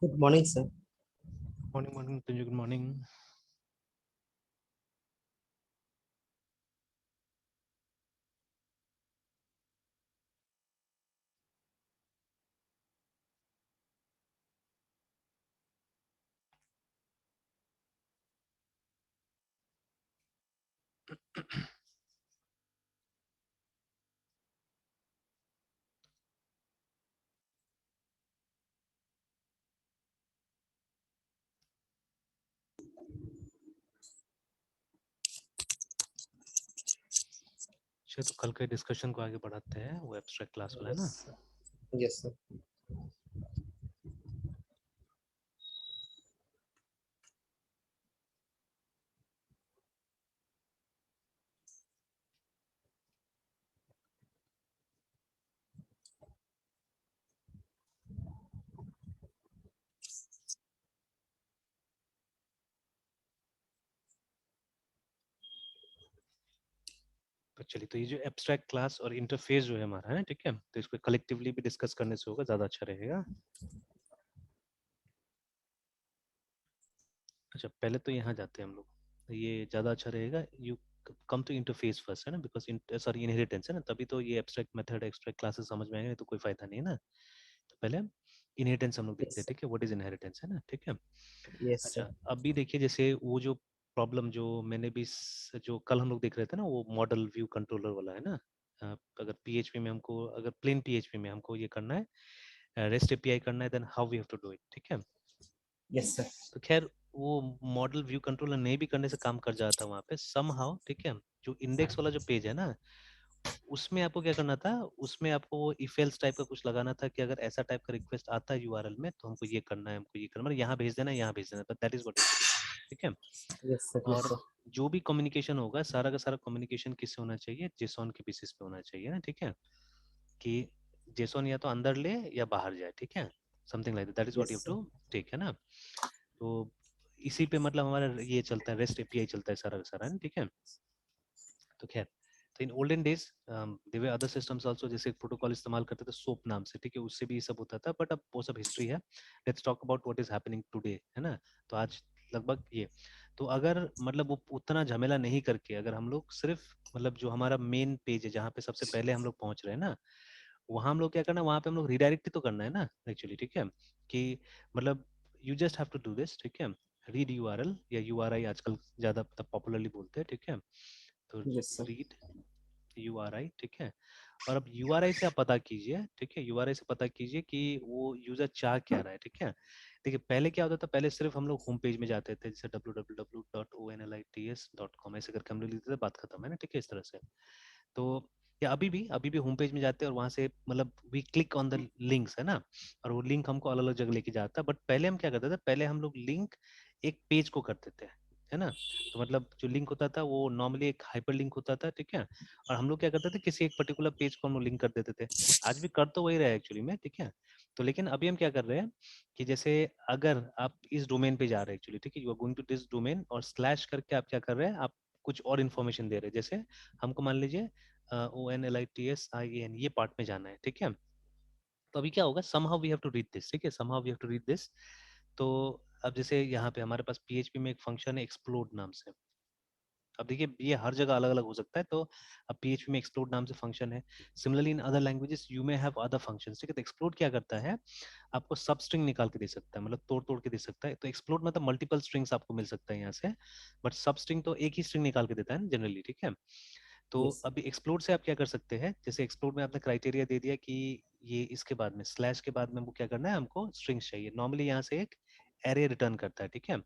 Good morning, sir. Morning, Tunju. Good morning. चलो तो कल के डिस्कशन को आगे बढ़ाते हैं, वो एब्स्ट्रैक्ट क्लास वाला है ना। Yes, sir. Yes, sir. तो चलिए, तो ये जो एब्स्ट्रैक्ट क्लास और इंटरफेस जो है हमारा है, ठीक है, तो इसको कलेक्टिवली भी डिस्कस करने से होगा, ज्यादा अच्छा रहेगा। अच्छा, पहले तो यहाँ जाते हैं हम लोग, ये ज्यादा अच्छा रहेगा। You come to interface first, है ना, बिकॉज सॉरी इनहेरिटेंस है ना, तभी तो ये एब्स्ट्रैक्ट मेथड एब्स्ट्रैक्ट क्लासेस समझ में आएंगे, नहीं तो कोई फायदा नहीं है ना। तो पहले हम इनहेरिटेंस हम लोग देखते हैं, Yes, ठीक है, व्हाट इज इनहेरिटेंस, है ना, ठीक है। yes, sir. अच्छा, अभी देखिए, जैसे वो जो प्रॉब्लम जो मैंने भी जो कल हम लोग देख रहे थे ना, वो मॉडल व्यू कंट्रोलर वाला है ना। अगर पीएचपी में हमको, अगर प्लेन पीएचपी में हमको ये करना है, रेस्ट एपीआई करना है, then how we have to do it, ठीक है। Yes, sir. तो खैर, वो मॉडल व्यू कंट्रोलर नहीं भी करने से काम कर जाता वहाँ पे सम हाउ, ठीक है। जो इंडेक्स वाला जो पेज है ना, उसमें आपको क्या करना था, उसमें आपको वो इफ एल्स टाइप का कुछ लगाना था कि अगर ऐसा टाइप का रिक्वेस्ट आता है यूआरएल में, तो हमको ये करना है, हमको ये करना है, मतलब यहाँ भेज देना है, यहाँ भेज देना है, that is what it is, ठीक है। Yes, sir. Yes, और sir. जो भी कम्युनिकेशन होगा, सारा का सारा कम्युनिकेशन किससे होना चाहिए, जेसॉन के बेसिस पे होना चाहिए ना, ठीक है। कि जेसॉन या तो अंदर ले या बाहर जाए, ठीक है, something like that is what you Yes, have sir. To take, है ना। तो इसी पे मतलब हमारा ये चलता है, रेस्ट एपीआई चलता है सारा का सारा, ठीक है। तो खैर, तो in olden days there were other systems also, जैसे एक प्रोटोकॉल इस्तेमाल करते थे सोप नाम से, ठीक है, उससे भी ये सब होता था, बट अब वो सब हिस्ट्री है। Let's talk about what is happening today, है ना। तो आज लगभग ये, तो अगर मतलब वो उतना झमेला नहीं करके, अगर हम लोग सिर्फ मतलब जो हमारा मेन पेज है, जहाँ पे सबसे पहले हम लोग पहुंच रहे हैं ना, वहां हम लोग क्या करना है, वहां पे हम लोग रिडायरेक्ट ही तो करना है ना एक्चुअली, ठीक है। कि मतलब you just have to do this, ठीक है। रीड यूआरएल या यूआरआई आजकल ज्यादा पॉपुलरली बोलते हैं, ठीक है। तो Yes, sir. रीड यूआरआई, ठीक है। और अब यूआरआई से आप पता कीजिए, ठीक है, यूआरआई से पता कीजिए कि वो यूजर चाह क्या रहा है, ठीक है। देखिए, पहले क्या होता था, पहले सिर्फ हम लोग होम पेज में जाते थे, जैसे www.onlits.com ऐसे करके हम लोग लिखते थे, बात खत्म, है ना, ठीक है, इस तरह से। तो या अभी भी होम पेज में जाते हैं, और वहां से मतलब we click on the links, है ना, और वो लिंक हमको अलग अलग जगह लेके जाता है। बट पहले हम क्या करते थे, पहले हम लोग लिंक एक पेज को करते थे, है ना। तो मतलब जो लिंक होता था वो नॉर्मली एक हाइपर लिंक होता था, ठीक है। और हम लोग क्या करते थे, किसी एक पर्टिकुलर पेज को हम लोग लिंक कर देते थे। आज भी कर तो वही रहे एक्चुअली में, ठीक है। तो लेकिन अभी हम क्या कर रहे हैं कि जैसे अगर आप इस डोमेन पे जा रहे हैं एक्चुअली, ठीक है, you are going to this domain, और स्लैश करके आप क्या कर रहे हैं, आप कुछ और इन्फॉर्मेशन दे रहे हैं, जैसे हमको मान लीजिए ONLITSIAN ये पार्ट में जाना है, ठीक है। तो अभी क्या होगा, somehow we have to read this, ठीक है, somehow we have to read this। तो अब जैसे यहाँ पे हमारे पास PHP में एक फंक्शन है एक्सप्लोड नाम से। अब देखिए, ये हर जगह अलग अलग हो सकता है, तो अब PHP में एक्सप्लोड नाम से फंक्शन है। Similarly in other languages you may have other functions, ठीक है। तो एक्सप्लोड क्या करता है, आपको सब स्ट्रिंग निकाल के दे सकता है, मतलब तोड़ तोड़ के दे सकता है। तो एक्सप्लोड मतलब मल्टीपल स्ट्रिंग्स आपको मिल सकता है यहाँ से, बट सब स्ट्रिंग तो एक ही स्ट्रिंग निकाल के देता है जनरली, ठीक है। तो Yes. अभी एक्सप्लोर से आप क्या कर सकते हैं, जैसे एक्सप्लोर में आपने क्राइटेरिया दे दिया कि ये इसके बाद में स्लैश के बाद में हमको क्या करना है, हमको स्ट्रिंग्स चाहिए। नॉर्मली यहाँ से एक एरे रिटर्न करता है, ठीक है।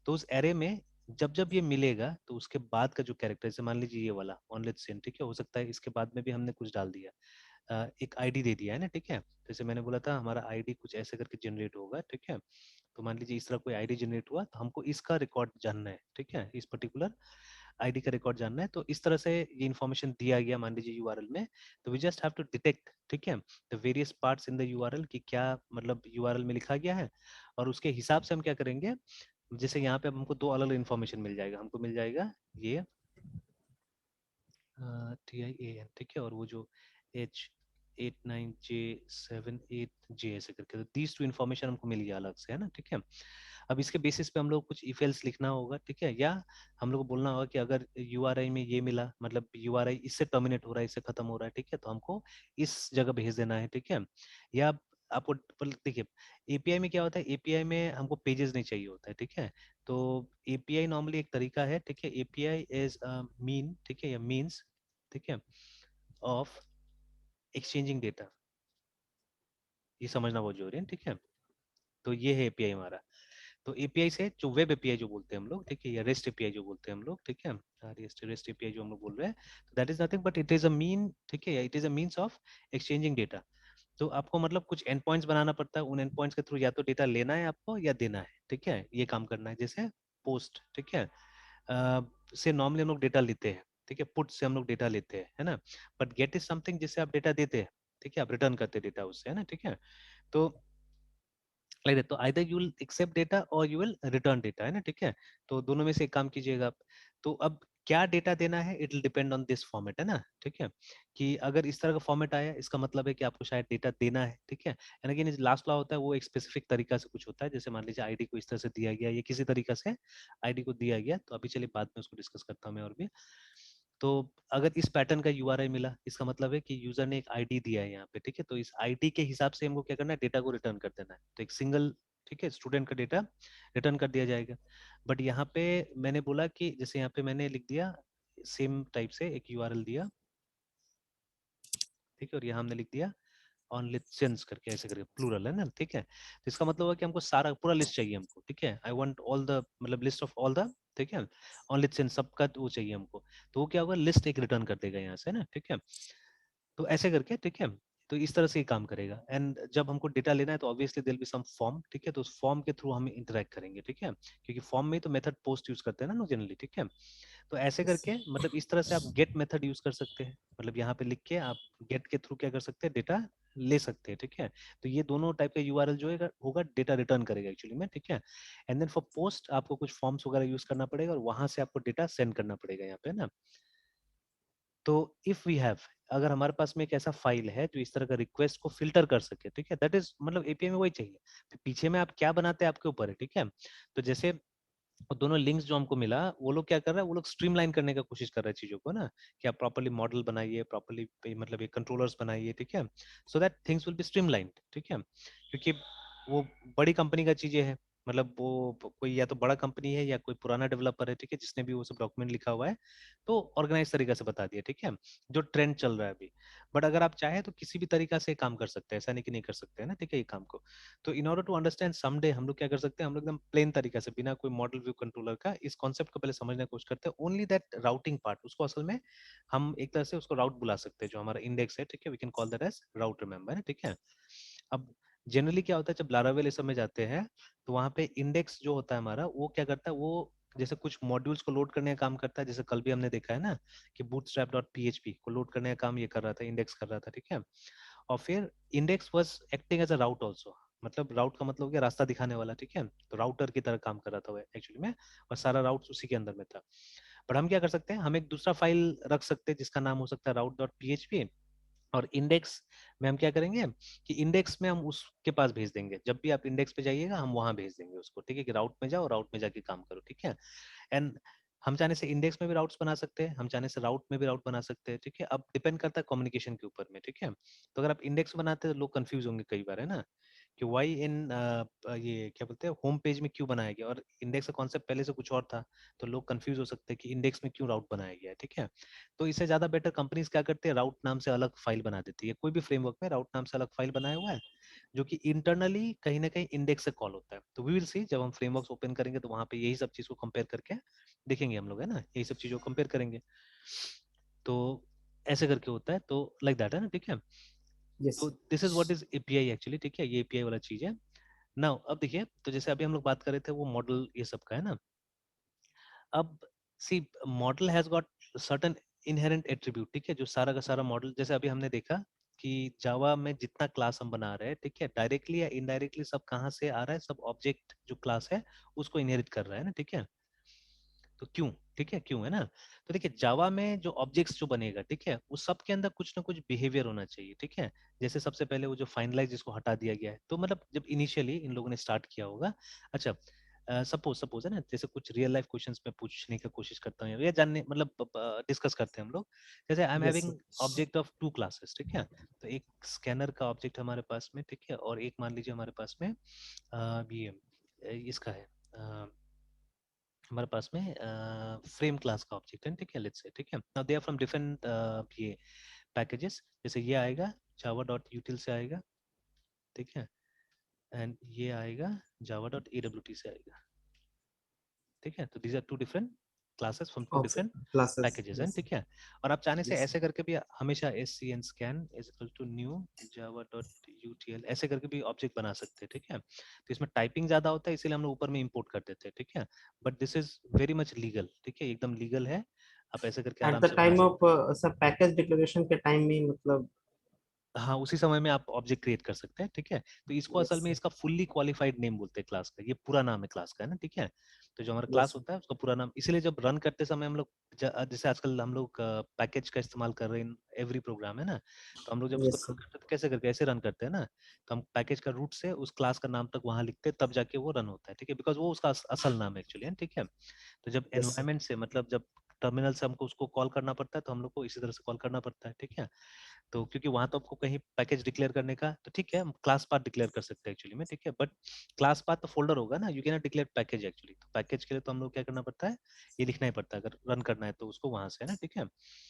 तो उस एरे में जब जब ये मिलेगा, तो उसके बाद का जो कैरेक्टर, जैसे मान लीजिए ये वाला ऑनलेट सेन, ठीक है, हो सकता है इसके बाद में भी हमने कुछ डाल दिया, एक आईडी दे दिया है ना, ठीक है। जैसे मैंने बोला था हमारा आईडी कुछ ऐसे करके जनरेट होगा, ठीक है। तो मान लीजिए इस तरह कोई आईडी जनरेट हुआ, तो हमको इसका रिकॉर्ड जानना है, ठीक है, इस पर्टिकुलर आईडी का रिकॉर्ड जानना है। तो इस तरह से ये इन्फॉर्मेशन दिया गया मान लीजिए यूआरएल में। तो we just have to detect, ठीक है, the various parts in the URL कि क्या मतलब यूआरएल में लिखा गया है, और उसके हिसाब से हम क्या करेंगे। जैसे यहाँ पे अब हमको दो अलग अलग इन्फॉर्मेशन मिल जाएगा, हमको मिल जाएगा ये TIAN, ठीक है, और वो जो H 89J78J ऐसे करके, तो दीज टू इन्फॉर्मेशन हमको मिल गया अलग से, है ना, ठीक है। अब इसके बेसिस पे हम लोग कुछ इफ एल्स लिखना होगा, ठीक है, या हम लोग को बोलना होगा कि अगर यूआरआई में ये मिला, मतलब यूआरआई इससे टर्मिनेट हो रहा है, इससे खत्म हो रहा है, ठीक है, तो हमको इस जगह भेज देना है, ठीक है। या आपको देखिए एपीआई में क्या होता है, एपीआई में हमको पेजेस नहीं चाहिए होता है, ठीक है। तो एपीआई नॉर्मली एक तरीका है, ठीक है, एपीआई इज मीन, ठीक है, या मीन्स, ठीक है, ऑफ एक्सचेंजिंग डेटा। ये समझना बहुत जरूरी है, ठीक है। तो ये है एपीआई हमारा। तो एपीआई से जो वेब एपीआई जो बोलते हैं हम लोग, ठीक है, या रेस्ट एपीआई जो बोलते हैं हम लोग, ठीक है, रेस्ट एपीआई जो हम लोग बोल रहे हैं, तो that is nothing but it is a mean, ठीक है, it is a means of exchanging data. तो आपको मतलब कुछ एंड पॉइंट्स बनाना पड़ता है, उन एंड पॉइंट्स के थ्रू या तो डेटा लेना है आपको या देना है, ठीक है, ये काम करना है। जैसे पोस्ट, ठीक है, से नॉर्मली हम लोग डेटा लेते हैं, ठीक है, पुट से हम लोग डेटा लेते हैं, है ना, बट गेट इज समथिंग जिससे आप डेटा देते हैं, ठीक है, आप रिटर्न करते डेटा उससे, है ना, ठीक है। तो लाइक दैट, तो either you will accept data और यू विल रिटर्न डेटा, है ना, ठीक है। तो दोनों में से एक काम कीजिएगा आप। तो अब क्या डेटा देना है, it will depend on this format, है ना, ठीक है। कि अगर इस तरह का फॉर्मेट आया, इसका मतलब है कि आपको शायद डेटा देना है, ठीक है। एंड अगेन लास्ट लॉ होता है वो एक स्पेसिफिक तरीका से कुछ होता है, जैसे मान लीजिए आईडी को इस तरह से दिया गया, ये किसी तरीका से आईडी को दिया गया, तो अभी चलिए बाद में उसको डिस्कस करता हूँ मैं और भी। तो अगर इस पैटर्न का यूआरआई मिला, इसका मतलब है कि यूजर ने एक आईडी दिया है यहाँ पे, ठीक है, तो इस आईडी के हिसाब से हमको क्या करना है, डेटा को रिटर्न कर देना है। तो एक सिंगल, ठीक है, स्टूडेंट का डेटा रिटर्न कर दिया जाएगा। बट यहाँ पे मैंने बोला कि जैसे यहाँ पे मैंने लिख दिया सेम टाइप से एक यूआरएल दिया, ठीक है, और यहाँ हमने लिख दिया ऑन लिसेंस करके, ऐसे करके प्लूरल है ना, ठीक है। तो इसका मतलब है कि हमको सारा पूरा लिस्ट चाहिए हमको, ठीक है, आई वांट ऑल द, मतलब लिस्ट ऑफ ऑल द, ठीक है, ऑन लिसेंस सबका वो चाहिए हमको। तो वो क्या होगा, लिस्ट एक रिटर्न कर देगा यहाँ से ना, ठीक है। तो ऐसे करके, ठीक है, तो इस तरह से ही काम करेगा। एंड जब हमको डेटा लेना है तो obviously there be some form, ठीक है, तो उस फॉर्म के थ्रू हम इंटरेक्ट करेंगे, ठीक है, क्योंकि फॉर्म में ही तो मेथड पोस्ट यूज करते हैं ना जनरली, ठीक है। तो ऐसे Yes, करके मतलब इस तरह से आप गेट मेथड यूज कर सकते हैं, मतलब यहाँ पे लिख के आप गेट के थ्रू क्या कर सकते हैं, डेटा ले सकते हैं, ठीक है। तो ये दोनों टाइप का यूआरएल जो है होगा डेटा रिटर्न करेगा एक्चुअली में, ठीक है। एंड देन फॉर पोस्ट आपको कुछ फॉर्म्स वगैरह यूज करना पड़ेगा और वहां से आपको डेटा सेंड करना पड़ेगा यहाँ पे ना। तो इफ वी हैव, अगर हमारे पास में एक ऐसा फाइल है जो इस तरह का रिक्वेस्ट को फिल्टर कर सके, ठीक है, दैट इज मतलब एपीआई में वही चाहिए। तो पीछे में आप क्या बनाते हैं आपके ऊपर है, ठीक है। तो जैसे और दोनों लिंक्स जो हमको मिला, वो लोग क्या कर रहा है, वो लोग स्ट्रीमलाइन करने का कोशिश कर रहे हैं चीजों को ना, कि आप प्रॉपर्ली मॉडल बनाइए, प्रॉपर्ली मतलब ये कंट्रोलर्स बनाइए, ठीक है, so that things will be streamlined, ठीक है। क्योंकि वो बड़ी कंपनी का चीजें हैं, मतलब वो कोई या तो बड़ा कंपनी है या कोई पुराना डेवलपर है, ठीक है, जिसने भी वो सब डॉक्यूमेंट लिखा हुआ है, तो ऑर्गेनाइज तरीके से बता दिया, ठीक है, जो ट्रेंड चल रहा है अभी। बट अगर आप चाहें तो किसी भी तरीका से काम कर सकते हैं, ऐसा नहीं कि नहीं कर सकते हैं ना, ठीक है, ये काम को। तो in order to understand someday हम लोग क्या कर सकते हैं, हम लोग एकदम प्लेन तरीका से बिना कोई मॉडल व्यू कंट्रोलर का इस कॉन्सेप्ट को पहले समझने की कोशिश करते हैं। ओनली दैट राउटिंग पार्ट, उसको असल में हम एक तरह से उसको राउट बुला सकते हैं, जो हमारा इंडेक्स है, ठीक है, we can call that as route, remember है, ठीक है। अब जनरली क्या होता है, जब लारावेल इस समय जाते हैं तो वहाँ पे इंडेक्स जो होता है हमारा, वो क्या करता है, वो जैसे कुछ मॉड्यूल्स को लोड करने का काम करता है, जैसे कल भी हमने देखा है ना कि bootstrap.php को लोड करने का काम ये कर रहा था, इंडेक्स कर रहा था, ठीक है। और फिर index was acting as a route also, मतलब राउट का मतलब हो गया रास्ता दिखाने वाला, ठीक है, तो राउटर की तरह काम कर रहा था वो एक्चुअली में, और सारा राउट उसी के अंदर में था। बट हम क्या कर सकते हैं, हम एक दूसरा फाइल रख सकते हैं जिसका नाम हो सकता है route.php, और इंडेक्स में हम क्या करेंगे कि इंडेक्स में हम उसके पास भेज देंगे, जब भी आप इंडेक्स पे जाइएगा हम वहां भेज देंगे उसको, ठीक है, कि राउट में जाओ, राउट में जाके काम करो, ठीक है। एंड हम चाहने से इंडेक्स में भी राउट्स बना सकते हैं, हम चाहने से राउट में भी राउट बना सकते हैं, ठीक है, अब डिपेंड करता है कम्युनिकेशन के ऊपर में, ठीक है। तो अगर आप इंडेक्स बनाते हैं तो लोग कंफ्यूज होंगे कई बार, है ना, कि वाई इन ये क्या बोलते हैं होम पेज में क्यों बनाया गया, और इंडेक्स का कॉन्सेप्ट पहले से कुछ और था, तो लोग कंफ्यूज हो सकते हैं कि इंडेक्स में क्यों राउट बनाया गया है, ठीक है। तो इससे ज्यादा बेटर कंपनीज क्या करते हैं, राउट नाम से अलग फाइल बना देती है, कोई भी फ्रेमवर्क में राउट नाम से अलग फाइल बनाया हुआ है, जो कि इंटरनली कहीं ना कहीं इंडेक्स से कॉल होता है। तो वी विल सी, जब हम फ्रेमवर्क्स ओपन करेंगे तो वहां पे यही सब चीज को कंपेयर करके देखेंगे हम लोग, है ना, यही सब चीजों को कंपेयर करेंगे। तो ऐसे करके होता है, तो लाइक दैट है ना, ठीक है। तो yes, this is what is API actually, ठीक है, ये एपीआई वाला चीज है। नाउ अब देखिए, तो जैसे अभी हम लोग बात कर रहे थे वो मॉडल ये सब का, है ना। अब C model has got certain inherent attribute, ठीक है, जो सारा का सारा मॉडल, जैसे अभी हमने देखा कि जावा में जितना क्लास हम बना रहे हैं, ठीक है, डायरेक्टली या इनडायरेक्टली सब कहाँ से आ रहा है, सब ऑब्जेक्ट जो क्लास है उसको इनहेरिट कर रहा है ना, ठीक है। तो क्यों, ठीक है, क्यों है ना। तो देखिए जावा में जो ऑब्जेक्ट्स जो बनेगा, ठीक है, उस सब के अंदर कुछ ना कुछ बिहेवियर होना चाहिए, ठीक है। जैसे सबसे पहले वो जो फाइनलाइज जिसको हटा दिया गया है, तो मतलब जब इनिशियली इन लोगों ने स्टार्ट किया होगा, अच्छा सपोज है ना, जैसे कुछ रियल लाइफ क्वेश्चंस में पूछने की कोशिश करता हूँ या जानने मतलब डिस्कस करते हैं हम लोग। जैसे I am yes sir. Having object of 2 classes, ठीक है। तो एक स्कैनर का ऑब्जेक्ट हमारे पास में, ठीक है, और एक मान लीजिए हमारे पास में ये इसका है, हमारे पास में फ्रेम क्लास का ऑब्जेक्ट है, ठीक है, लेट्स से, ठीक है। Now they are from different ये पैकेजेस, जैसे ये आएगा जावा डॉट यूटिल से आएगा, ठीक है, एंड ये आएगा जावा डॉट एडब्ल्यूटी से आएगा, ठीक है। तो these are 2 different classes from 2 object different classes. Packages हैं, यस ठीक है। और आप चाहने से यस ऐसे करके भी हमेशा scn scan is equal to new Java dot UTL ऐसे करके भी ऑब्जेक्ट बना सकते हैं, ठीक है। तो इसमें टाइपिंग ज्यादा होता है, इसीलिए हम लोग ऊपर में इंपोर्ट कर देते हैं, ठीक है। But this is very much legal, ठीक है, एकदम लीगल है, आप ऐसे करके एट आराम द से बना टाइम ऑफ सकते हैं। सर पैकेज डिक्लेरेशन के टाइम में मतलब। हाँ, उसी समय में आप ऑब्जेक्ट क्रिएट कर सकते हैं, ठीक है। तो इसको यस असल में सर। इसका फुल्ली क्वालिफाइड नेम बोलते हैं क्लास का, ये पूरा नाम है क्लास का, है ना, ठीक है। तो जो हमारा यस क्लास सर। होता है उसका पूरा नाम, इसीलिए जब रन करते समय हम लोग जैसे आजकल हम लोग पैकेज का इस्तेमाल कर रहे हैं एवरी प्रोग्राम, है ना। तो हम लोग जब उसको यस रन सर। करते हैं तो कैसे करके ऐसे रन करते हैं ना, तो हम पैकेज का रूट से उस क्लास का नाम तक वहां लिखते हैं, तब जाके वो रन होता है, ठीक है, बिकॉज वो उसका असल नाम है एक्चुअली, ठीक है। तो जब यस सर। एनवायरमेंट से मतलब जब टर्मिनल से हमको उसको कॉल करना पड़ता है, तो हम लोग को इसी तरह से कॉल करना पड़ता है, ठीक है। तो क्योंकि वहां तो आपको कहीं पैकेज डिक्लेयर करने का, तो ठीक है हम क्लास पाथ डिक्लेयर कर सकते हैं एक्चुअली में, ठीक है। बट क्लास पाथ तो फोल्डर होगा ना, you can not declare package actually. तो पैकेज के लिए तो हम लोग क्या करना पड़ता है, ये लिखना ही पड़ता है अगर रन करना है तो उसको वहां से, है ना, ठीक है।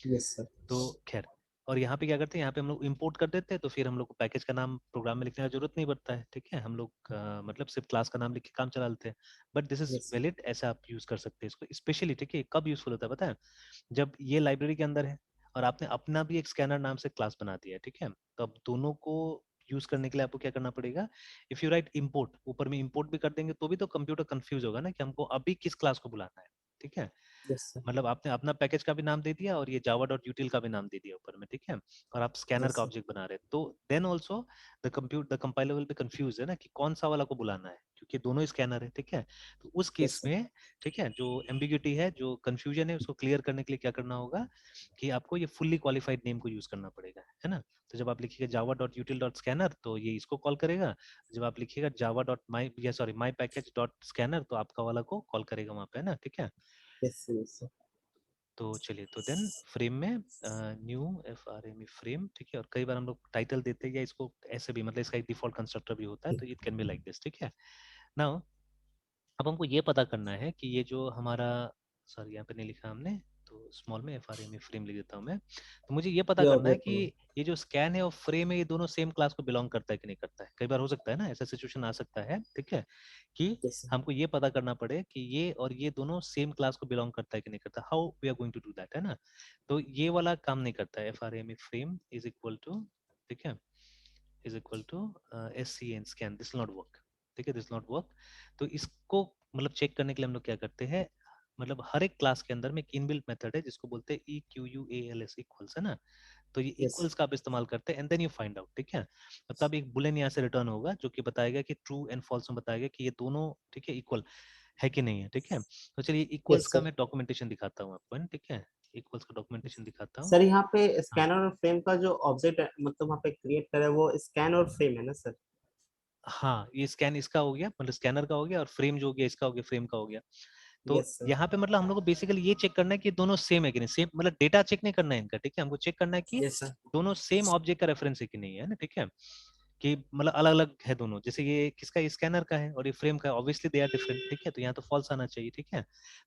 Yes sir. तो खैर, और यहाँ पे क्या करते हैं, यहाँ पे हम लोग इंपोर्ट कर देते हैं, तो फिर हम लोग को पैकेज का नाम प्रोग्राम में लिखने का जरूरत नहीं पड़ता है, ठीक है। हम लोग मतलब सिर्फ क्लास का नाम लिख के काम चला लेते हैं। But this is yes valid, ऐसा आप यूज कर सकते हैं इसको स्पेशली, ठीक है। कब यूजफुल होता है पता है, जब ये लाइब्रेरी के अंदर है और आपने अपना भी एक स्कैनर नाम से क्लास बना दिया है, ठीक है। तो अब दोनों को यूज करने के लिए आपको क्या करना पड़ेगा, इफ यू राइट इंपोर्ट, ऊपर में इंपोर्ट भी कर देंगे तो भी तो कंप्यूटर कंफ्यूज होगा ना कि हमको अभी किस क्लास को बुलाना है, ठीक है। Yes sir. मतलब आपने अपना पैकेज का भी नाम दे दिया और ये जावा डॉट यूटिल का भी नाम दे दिया ऊपर में, ठीक है। और आप स्कैनर यस का सर। ऑब्जेक्ट बना रहे हैं, तो then also the compiler will be confuse, है ना, कि कौन सा वाला को बुलाना है, क्योंकि दोनों स्कैनर है, ठीक है। तो उस यस केस सर। में, ठीक है, जो एम्बिग्यूटी है, जो कंफ्यूजन है, उसको क्लियर करने के लिए क्या करना होगा कि आपको ये फुल्ली क्वालिफाइड नेम को यूज करना पड़ेगा, है ना। तो जब आप लिखिएगा जावा डॉट यूटिल डॉट स्कैनर तो ये इसको कॉल करेगा। जब आप लिखिएगा जावा डॉट माई या sorry my package dot scanner तो आपका वाला को कॉल करेगा वहां पे, है ना, ठीक है। Yes sir. तो चलिए, तो देन फ्रेम में न्यू FRAME फ्रेम, ठीक है। और कई बार हम लोग टाइटल देते हैं या इसको ऐसे भी, मतलब इसका एक डिफॉल्ट कंस्ट्रक्टर भी होता है, तो it can be like this, ठीक है। नाउ अब हमको ये पता करना है कि ये जो हमारा, सॉरी यहाँ पे नहीं लिखा हमने, तो स्मॉल में FRAME फ्रेम लिख देता हूँ मैं। तो मुझे ये पता ये करना है ऑब्जेक्ट कि में। ये जो स्कैन है और फ्रेम है, ये दोनों सेम क्लास को बिलोंग करता है कि नहीं करता है। कई बार हो सकता है ना, ऐसा सिचुएशन आ सकता है, ठीक है, कि यस सर। हमको ये पता करना पड़े कि ये और ये दोनों सेम क्लास को बिलोंग करता है कि नहीं करता, how we are going to do that, है ना। तो ये वाला काम नहीं करता है, FRAME frame is equal to, ठीक है, is equal to SCN scan, this not work, ठीक है, दिस नॉट वर्क। तो इसको मतलब चेक करने के लिए हम लोग क्या करते हैं, मतलब हर एक क्लास के अंदर में एक इनबिल्ट मेथड है जिसको बोलते हैं EQUALS इक्वल्स, है ना। तो ये यस इक्वल्स का आप इस्तेमाल करते हैं and then you find out, ठीक है। तब एक बुलियन यहाँ से रिटर्न होगा जो कि बताएगा कि ट्रू एंड फॉल्स में बताएगा कि ये दोनों, ठीक है, इक्वल है कि नहीं है, ठीक है। तो चलिए इक्वल्स यस का सर। मैं डॉक्यूमेंटेशन दिखाता हूँ आपको, है ना, ठीक है। इक्वल्स का डॉक्यूमेंटेशन दिखाता हूँ। सर यहाँ पे हाँ स्कैनर और फ्रेम का जो ऑब्जेक्ट मतलब वहाँ पे क्रिएट करे वो स्कैन और फ्रेम है ना सर। हाँ, ये स्कैन इसका हो गया, मतलब स्कैनर का हो गया, और फ्रेम जो हो गया इसका हो गया, फ्रेम का हो गया। तो यस सर। यहाँ पे मतलब हम लोग को बेसिकली ये चेक करना है कि दोनों सेम है कि नहीं, सेम मतलब डेटा चेक नहीं करना है इनका, ठीक है। हमको चेक करना है कि यस सर। दोनों सेम ऑब्जेक्ट का रेफरेंस है कि नहीं, है ना, ठीक है। कि मतलब अलग अलग है दोनों, जैसे ये किसका, स्कैनर का है और ये फ्रेम का है, ऑब्वियसली दे आर डिफरेंट, ठीक है। तो यहाँ तो फॉल्स आना चाहिए, ठीक है।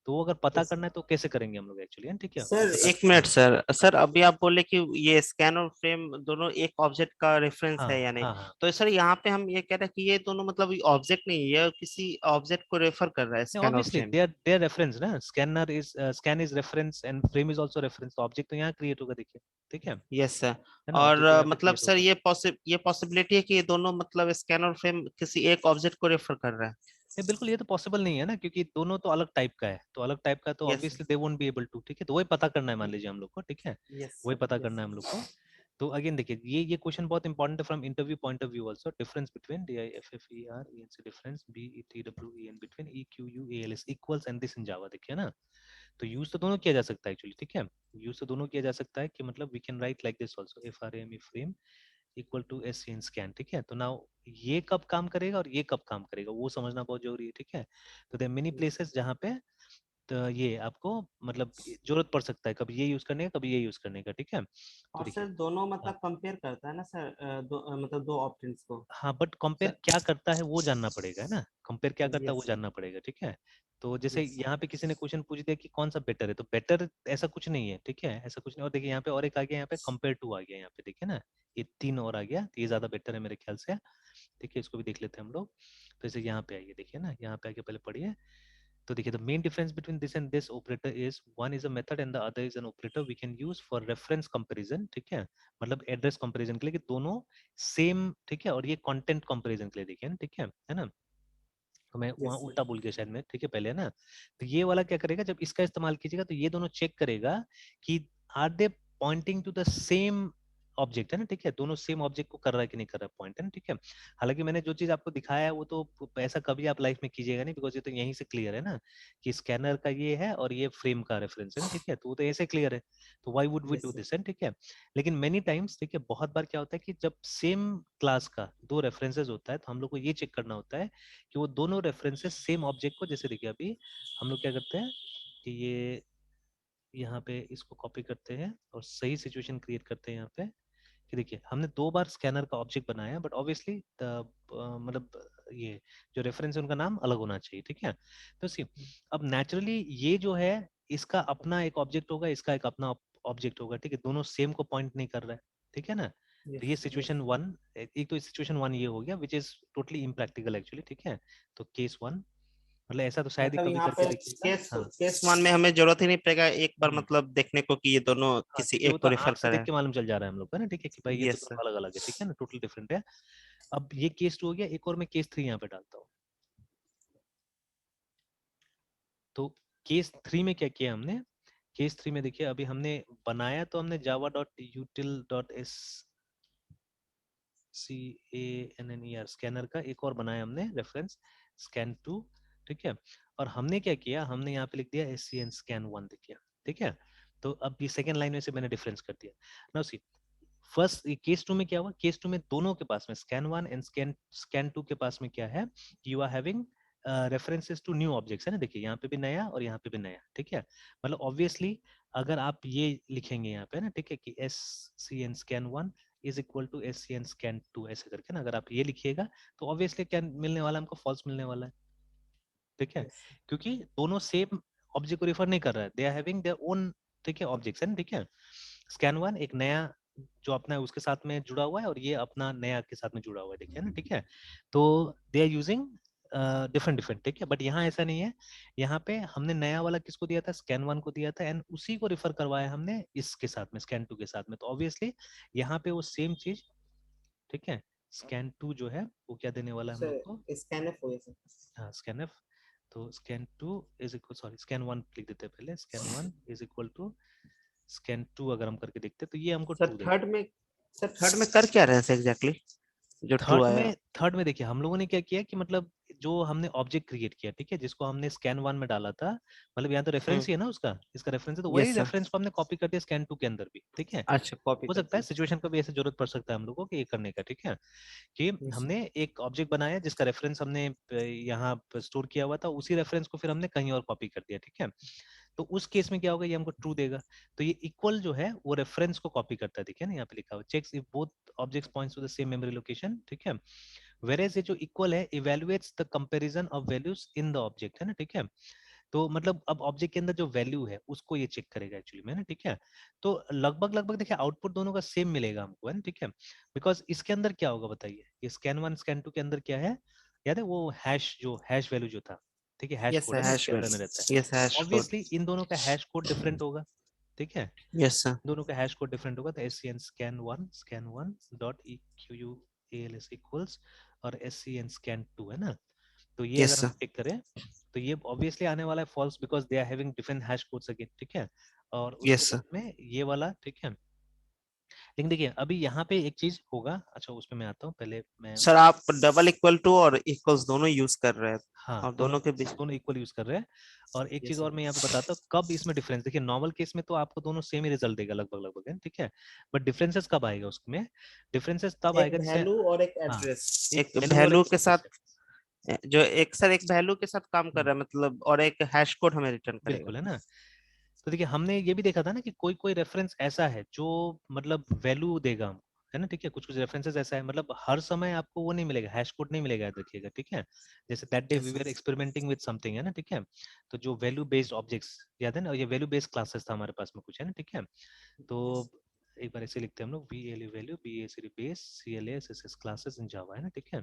तो वो अगर पता यस करना है तो कैसे करेंगे हम लोग एक्चुअली, ठीक है, वो सर बता। एक मिनट हाँ सर। सर अभी आप बोले कि ये स्कैन और फ्रेम दोनों एक ऑब्जेक्ट का रेफरेंस हाँ है या नहीं। हाँ हाँ। तो सर यहाँ पे हम ये कह रहे हैं कि ये दोनों मतलब ऑब्जेक्ट नहीं है, ये किसी ऑब्जेक्ट को रेफर कर रहा है स्कैन और obviously frame. They are reference ना, scanner is scan is reference and frame is also reference, तो ऑब्जेक्ट तो यहाँ क्रिएट होगा, देखिए, ठीक यस सर। है ना, और ऑब्जेक्ट तो यहाँ पे मतलब क्रिएट सर होगा। ये पॉसिबिलिटी है कि ये दोनों मतलब स्कैन और फ्रेम किसी एक ऑब्जेक्ट को रेफर कर रहा है। नहीं बिल्कुल, ये तो पॉसिबल नहीं है ना, क्योंकि दोनों तो अलग टाइप का है, तो अलग टाइप का तो yes obviously they won't be able to, ठीक है। तो वही पता करना है मान लीजिए हम लोग को, ठीक है, यस वही सर। पता यस करना है हम लोग को। तो अगेन देखिए ये क्वेश्चन बहुत इंपॉर्टेंट है from interview point of view also, difference between D I F F E R E N C difference B E T W E N between E Q U A L S equals and this in Java, देखिए ना। तो use तो दोनों किया जा सकता है actually, ठीक है। यूज तो दोनों किया जा सकता है कि मतलब we can write like this also, F R M E frame equal to S C N scan, ठीक है। तो नाउ ये कब काम करेगा और ये कब काम करेगा वो समझना बहुत जरूरी है, ठीक है। तो देयर मेनी प्लेसेस जहाँ पे तो ये आपको मतलब जरूरत पड़ सकता है कभी ये यूज करने का, कभी ये यूज करने का, ठीक है। तो और देखिए सर दोनों हाँ मतलब कंपेयर करता है ना सर, मतलब दो ऑप्शंस को हाँ, बट कंपेयर सर। क्या करता है वो जानना पड़ेगा, है ना। कंपेयर क्या करता है वो यस सर। जानना पड़ेगा, ठीक है। तो जैसे यस यहाँ पे किसी ने क्वेश्चन पूछ दिया कि कौन सा बेटर है, तो बेटर ऐसा कुछ नहीं है, ठीक है, ऐसा कुछ नहीं। और देखिए यहाँ पे और एक आ गया, यहाँ पे कंपेयर टू आ गया, यहाँ पे देखिए ना, ये 3 और आ गया, तो ये ज्यादा बेटर है मेरे ख्याल से। देखिए इसको भी देख लेते हैं हम लोग। तो जैसे यहाँ पे आइए, देखिए ना, यहाँ पे आके पहले पढ़िए। तो देखिए the main difference between this and this operator is one is a method and the other is an operator we can use for reference comparison, ठीक है। मतलब एड्रेस कंपैरिजन के लिए कि दोनों सेम, ठीक है। और ये कंटेंट कंपैरिजन के लिए देखिए ना, ठीक है ना। तो मैं वहाँ यस सर। उल्टा बोल गया शायद मैं, ठीक है पहले, है ना। तो ये वाला क्या करेगा, जब इसका इस्तेमाल कीजिएगा तो ये दोनों चेक करेगा कि are they pointing to the same object, है ना, ठीक है। दोनों सेम ऑब्जेक्ट को कर रहा है कि नहीं कर रहा है, पॉइंट, है ना, ठीक है। हालांकि मैंने जो चीज आपको दिखाया है वो तो ऐसा कभी आप लाइफ में कीजिएगा नहीं, बिकॉज ये तो यहीं से क्लियर है ना कि स्कैनर का ये है और ये फ्रेम का रेफरेंस है ना, ठीक है। तो वो तो ऐसे क्लियर है, तो why would we yes do sir. This, है, ठीक है। लेकिन मेनी टाइम्स देखिए बहुत बार क्या होता है कि जब सेम क्लास का दो रेफरेंसेस होता है तो हम लोग को ये चेक करना होता है कि वो दोनों रेफरेंसेस सेम ऑब्जेक्ट को, जैसे देखिए अभी हम लोग क्या करते हैं कि ये यहाँ पे इसको कॉपी करते हैं और सही सिचुएशन क्रिएट करते हैं यहाँ पे कि देखिए हमने 2 बार स्कैनर का ऑब्जेक्ट बनाया, बट ऑब्वियसली मतलब ये जो रेफरेंस है उनका नाम अलग होना चाहिए, ठीक है। तो सी अब नेचुरली ये जो है इसका अपना एक ऑब्जेक्ट होगा, इसका एक अपना ऑब्जेक्ट होगा, ठीक है। दोनों सेम को पॉइंट नहीं कर रहा है, ठीक है ना। तो ये यस सिचुएशन यस। वन, एक तो सिचुएशन वन ये हो गया which is totally impractical actually, ठीक है। तो केस वन मतलब ऐसा तो शायद ही मतलब कभी यहाँ करके पे देखिएगा, केस हाँ। केस वन में हमें जरूरत ही नहीं पड़ेगा एक बार हम्म मतलब देखने को कि ये दोनों हाँ, किसी क्योंकि वो एक तो को रेफर आंख से कर रहे देख हैं। के मालूम चल जा रहा है हम लोग का ना, ठीक है, कि भाई ये तो यस सर। दोनों अलग अलग है, ठीक है ना, टोटल डिफरेंट है। अब ये केस टू हो गया, एक और मैं केस थ्री यहाँ पे डालता हूँ। तो केस थ्री में क्या किया हमने, केस थ्री में देखिए अभी हमने बनाया तो हमने Java dot util dot S C A N N E R scanner का एक और बनाया हमने रेफरेंस स्कैन टू, ठीक है। और हमने क्या किया, हमने यहाँ पे लिख दिया S C N scan one, देखिए, ठीक है। तो अब ये सेकंड लाइन में से मैंने डिफरेंस कर दिया। Now see first case two में क्या हुआ, केस टू में दोनों के पास में scan one and scan scan two के पास में क्या है, you are having references to new objects, है ना। देखिए यहाँ पे भी नया और यहाँ पे भी नया, ठीक है। मतलब ऑब्वियसली अगर आप ये लिखेंगे यहाँ पे ना, ठीक है, कि S C N scan one is equal to S C N scan two, ऐसे करके ना अगर आप ये लिखिएगा तो ऑब्वियसली क्या मिलने वाला है हमको, फॉल्स मिलने वाला है, ठीक है। यस क्योंकि दोनों सेम ऑब्जेक्ट को रिफर नहीं कर रहा है, they are having their own, ठीक है, ऑब्जेक्ट्स, है ना, ठीक है। स्कैन वन एक नया जो अपना है उसके साथ में जुड़ा हुआ है और ये अपना नया के साथ में जुड़ा हुआ है, देखिए ना, ठीक है। तो they are using different different, ठीक है। बट यहाँ ऐसा नहीं है, यहाँ पे हमने नया वाला किसको दिया था, स्कैन वन को दिया था, एंड उसी को रिफर करवाया हमने इसके साथ में, स्कैन टू के साथ में। तो ऑब्वियसली यहाँ पे वो सेम चीज, ठीक है। स्कैन टू जो है वो क्या देने वाला है हम लोग को, सर। स्कैन हो गया सर। हाँ स्कैन एफ। तो scan two is equal, sorry scan one लिख देते हैं पहले, scan one is equal to scan two अगर हम करके देखते हैं तो ये हमको सर ट्रू देगा। थर्ड में सर थर्ड में कर क्या रहे हैं एग्जैक्टली जो ट्रू थर्ड आया। में, थर्ड में देखिए हम लोगों ने क्या किया कि मतलब जो हमने ऑब्जेक्ट क्रिएट किया, ठीक है, जिसको हमने स्कैन वन में डाला था, मतलब यहाँ तो रेफरेंस ही है ना उसका, इसका रेफरेंस है, तो वही यस सर। रेफरेंस को हमने कॉपी कर दिया स्कैन टू के अंदर भी, ठीक है। अच्छा कॉपी हो कर सकता है दिए। सिचुएशन का भी ऐसे जरूरत पड़ सकता है हम लोगों को कि ये करने का, ठीक है, कि यस सर। हमने एक ऑब्जेक्ट बनाया जिसका रेफरेंस हमने यहाँ स्टोर किया हुआ था, उसी रेफरेंस को फिर हमने कहीं और कॉपी कर दिया, ठीक है। तो उस केस में क्या होगा, ये हमको ट्रू देगा। तो ये इक्वल जो है वो रेफरेंस को कॉपी करता है, देखिए ना यहाँ पे लिखा हुआ, checks if both objects points to the same memory location, ठीक है। वेरेज ये जो इक्वल है evaluates the comparison of values in the object, है ना, ठीक है। तो मतलब अब ऑब्जेक्ट के अंदर जो वैल्यू है उसको ये चेक करेगा एक्चुअली में ना, ठीक है। तो लगभग लगभग देखिए आउटपुट दोनों का सेम मिलेगा हमको, है ना, ठीक है। बिकॉज इसके अंदर क्या होगा बताइए, ये स्कैन वन स्कैन टू के अंदर क्या है, याद है वो हैश, जो हैश वैल्यू जो था, ठीक है, हैश यस कोड सर है ना हैश इसके अंदर में रहता है। Yes hash code. ऑब्वियसली इन दोनों का हैश कोड डिफरेंट होगा, ठीक है। Yes sir. दोनों का हैश कोड डिफरेंट होगा, तो S C N scan one dot E Q U A L S equals और S C N scan two, है ना। तो ये यस अगर हम सर। चेक करें तो ये ऑब्वियसली आने वाला है false, because they are having different hash codes again, ठीक है। और उसके यस सर। बाद में ये वाला, ठीक है, लेकिन देखिए अभी यहाँ पे एक चीज होगा, अच्छा उसमें मैं आता हूँ, पहले मैं सर आप डबल इक्वल टू और इक्वल्स दोनों यूज कर रहे हैं, हाँ और दोनों दोनों के बीच। दोनों इक्वल यूज कर रहे हैं। और एक चीज यस और मैं यहाँ पे बताता हूँ कब इसमें डिफरेंस, देखिए नॉर्मल केस में तो आपको दोनों सेम ही रिजल्ट देगा लगभग लगभग है, ठीक है। बट डिफरेंसेस कब आएगा उसमें, डिफरेंसेस तब एक आएगा जैसे, वैल्यू और एक हाँ एड्रेस, एक एक वैल्यू और एक वैल्यू के साथ, एड्रेस है। जो एक सर एक वैल्यू के साथ काम कर हम्म, रहा है मतलब, और एक हैश कोड हमें रिटर्न करेगा। बिल्कुल है ना। तो देखिए हमने ये भी देखा था ना कि कोई कोई रेफरेंस ऐसा है जो मतलब वैल्यू देगा हमको, है ना, ठीक है। कुछ कुछ रेफरेंसेस ऐसा है, मतलब हर समय आपको वो नहीं मिलेगा, हैश कोड नहीं मिलेगा, याद रखिएगा, ठीक है। जैसे that day we yes were sir. Experimenting with something, है ना, ठीक है। तो जो वैल्यू बेस्ड ऑब्जेक्ट्स, याद है ना, ये वैल्यू बेस्ड क्लासेस था हमारे पास में कुछ, है ना, ठीक है। तो एक बार ऐसे लिखते हैं हम लोग, V L U value, B A C base, C L S S S classes in Java, है ना, ठीक है।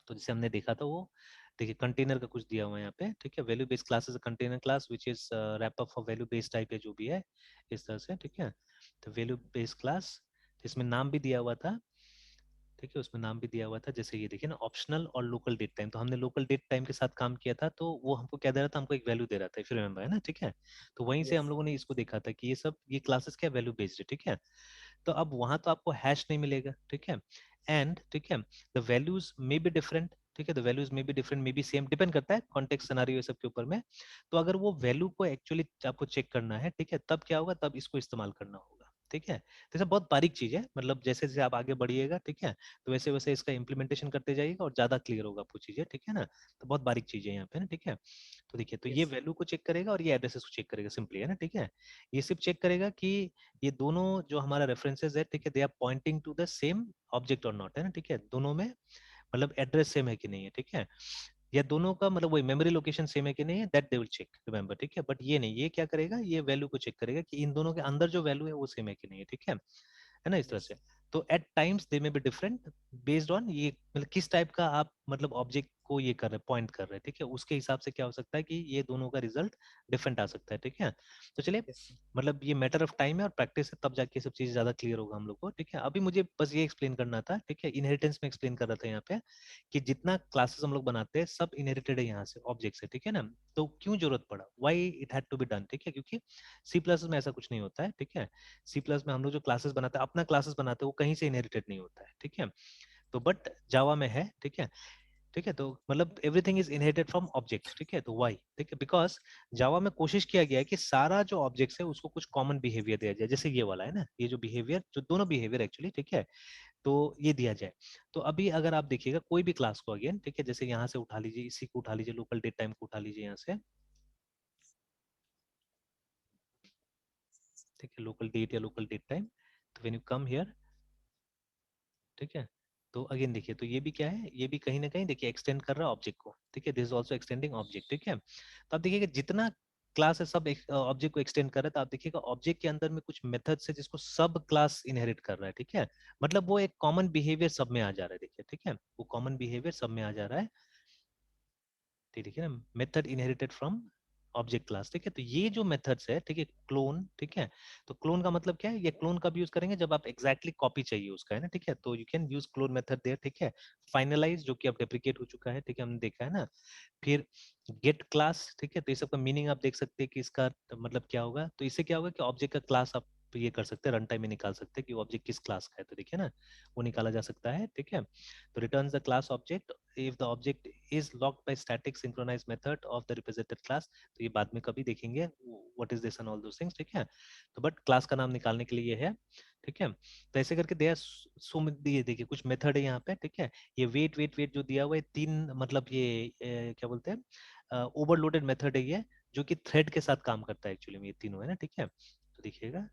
तो जैसे हमने देखा था वो, देखिए कंटेनर का कुछ दिया हुआ है यहाँ पे, ठीक है। Value based class is a container class which is wrap up for value based type है जो भी है, इस तरह से, ठीक है। तो वैल्यू बेस्ड क्लास, इसमें नाम भी दिया हुआ था, ठीक है, उसमें नाम भी दिया हुआ था, जैसे ये देखिए ना, ऑप्शनल और लोकल डेट टाइम। तो हमने लोकल डेट टाइम के साथ काम किया था, तो वो हमको क्या दे रहा था, हमको एक वैल्यू दे रहा था, इफ यू रिमेंबर, है ना, ठीक है। तो वहीं से यस हम सर। लोगों ने इसको देखा था कि ये सब ये क्लासेस क्या वैल्यू बेस्ड है, ठीक है। तो अब वहां तो आपको हैश नहीं मिलेगा, ठीक है। एंड ठीक है, the values may be different, ठीक है, the values may be different, may be same, depend करता है कॉन्टेक्स्ट सिनेरियो ये सब के ऊपर में। तो अगर वो वैल्यू को एक्चुअली आपको चेक करना है, ठीक है, तब क्या होगा, तब इसको इस्तेमाल करना होगा, ठीक है। तो ये बहुत बारीक चीज है, मतलब जैसे जैसे आप आगे बढ़िएगा, ठीक है, तो वैसे वैसे इसका इम्प्लीमेंटेशन करते जाइएगा और ज्यादा क्लियर होगा आपको चीजें, ठीक है ना। तो बहुत बारीक चीज है यहाँ पे ना, ठीक है। तो देखिए, तो ये यस वैल्यू को चेक करेगा और ये एड्रेसेस को चेक करेगा, सिंपली, है ना, ठीक है। ये सिर्फ चेक करेगा कि ये दोनों जो हमारा रेफरेंसेस है, ठीक है, they are pointing to the same object और नॉट, है ना, ठीक है। दोनों में मतलब एड्रेस सेम है कि नहीं है, ठीक है। या दोनों का मतलब वही मेमोरी लोकेशन सेम है कि नहीं है, that they will check, remember, ठीक है। बट ये नहीं, ये क्या करेगा, ये वैल्यू को चेक करेगा कि इन दोनों के अंदर जो वैल्यू है वो सेम है कि नहीं है, ठीक है ना, इस तरह यस से। तो एट टाइम्स दे में बी डिफरेंट बेस्ड ऑन ये मतलब किस टाइप का आप मतलब ऑब्जेक्ट को ये कर रहे हैं, पॉइंट कर रहे हैं, ठीक है, उसके हिसाब से क्या हो सकता है कि ये दोनों का रिजल्ट डिफरेंट आ सकता है, ठीक है। तो चलिए, यस मतलब ये मैटर ऑफ टाइम है और प्रैक्टिस है, तब जाके ये सब चीजें ज्यादा क्लियर होगा हम लोग को, ठीक है। अभी मुझे बस ये एक्सप्लेन करना था, ठीक है, इनहेरिटेंस में एक्सप्लेन कर रहा था यहाँ पे कि जितना क्लासेस हम लोग बनाते हैं सब इनहेरिटेड है यहाँ से, ऑब्जेक्ट से, ठीक है ना। तो क्यों जरूरत पड़ा, why it had to be done, ठीक है, क्योंकि सी प्लस में ऐसा कुछ नहीं होता है, ठीक है। सी प्लस में हम लोग जो क्लासेस बनाते हैं, अपना क्लासेस बनाते हैं, वो कहीं से इनहेरिटेड नहीं होता है, ठीक है। तो बट जावा में है, ठीक है, ठीक है। तो मतलब everything is inherited from objects, ठीक है। तो व्हाई, ठीक है, बिकॉज जावा में कोशिश किया गया है कि सारा जो ऑब्जेक्ट्स है उसको कुछ कॉमन बिहेवियर दिया जाए, जैसे ये वाला है ना, ये जो बिहेवियर, जो दोनों बिहेवियर एक्चुअली, ठीक है, तो ये दिया जाए। तो अभी अगर आप देखिएगा कोई भी क्लास को अगेन, ठीक है, जैसे यहाँ से उठा लीजिए, इसी को उठा लीजिए, लोकल डेट टाइम को उठा लीजिए यहाँ से, ठीक है, लोकल डेट या लोकल डेट टाइम। तो व्हेन यू कम हियर, ठीक है, तो अगेन देखिए, तो ये भी क्या है, ये भी कहीं ना कहीं देखिए एक्सटेंड कर रहा है ऑब्जेक्ट को, ठीक है, this is also extending object, ठीक है। तो आप देखिएगा जितना क्लास है सब ऑब्जेक्ट को एक्सटेंड कर रहा है, तो आप देखिएगा ऑब्जेक्ट के अंदर में कुछ मेथड्स है जिसको सब क्लास इनहेरिट कर रहा है, ठीक है। मतलब वो एक कॉमन बिहेवियर सब में आ जा रहा है, देखिए, ठीक है, वो कॉमन बिहेवियर सब में आ जा रहा है, ठीक है ना, method inherited from object class, ठीक है। तो ये जो मेथड्स है, ठीक है, क्लोन, ठीक है। तो क्लोन का मतलब क्या है, ये क्लोन कब यूज करेंगे, जब आप एग्जैक्टली कॉपी चाहिए उसका, है ना, ठीक है। तो you can use clone method there, ठीक है। फाइनलाइज जो कि अब डेप्रिकेट हो चुका है, ठीक है, हमने देखा है ना। फिर गेट क्लास, ठीक है, तो ये सब का मीनिंग आप देख सकते हैं कि इसका मतलब क्या होगा। तो इससे क्या होगा कि ऑब्जेक्ट का क्लास आप ये कर सकते हैं, रन टाइम में निकाल सकते हैं कि वो ऑब्जेक्ट किस क्लास का है, तो देखिए ना, वो निकाला जा सकता है, ठीक है। तो returns the class object if the object is locked by static synchronized method of the represented class। तो ये बाद में कभी देखेंगे what is this and all those things, ठीक है। तो बट क्लास का नाम निकालने के लिए ये है, ठीक है। तो ऐसे करके दिया सो ये देखिए कुछ मेथड है यहाँ पे, ठीक है। ये वेट वेट वेट जो दिया हुआ है तीन, मतलब ये क्या बोलते हैं, ओवरलोडेड मेथड है ये, जो कि थ्रेड के साथ काम करता है एक्चुअली में, ये तीनों है ना, ठीक है। तो देखिएगा,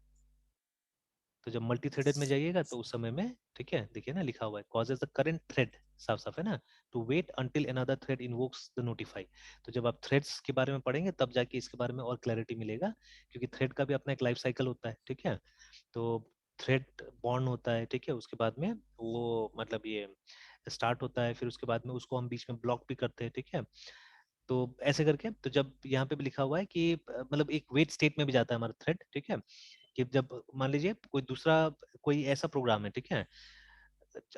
तो जब मल्टी थ्रेडेड में जाइएगा तो उस समय में, ठीक है, देखिए ना लिखा हुआ है causes the current thread, साफ साफ है ना, to wait until another thread invokes the notify। तो जब आप थ्रेड्स के बारे में पढ़ेंगे तब जाके इसके बारे में और क्लैरिटी मिलेगा, क्योंकि थ्रेड का भी अपना एक लाइफ साइकिल होता है, ठीक है। तो थ्रेड बॉर्न होता है, ठीक है, उसके बाद में वो मतलब ये स्टार्ट होता है, फिर उसके बाद में उसको हम बीच में ब्लॉक भी करते हैं, ठीक है। तो ऐसे करके, तो जब यहाँ पे भी लिखा हुआ है कि मतलब एक वेट स्टेट में भी जाता है हमारा थ्रेड, ठीक है। कि जब मान लीजिए कोई दूसरा कोई ऐसा प्रोग्राम है, ठीक है,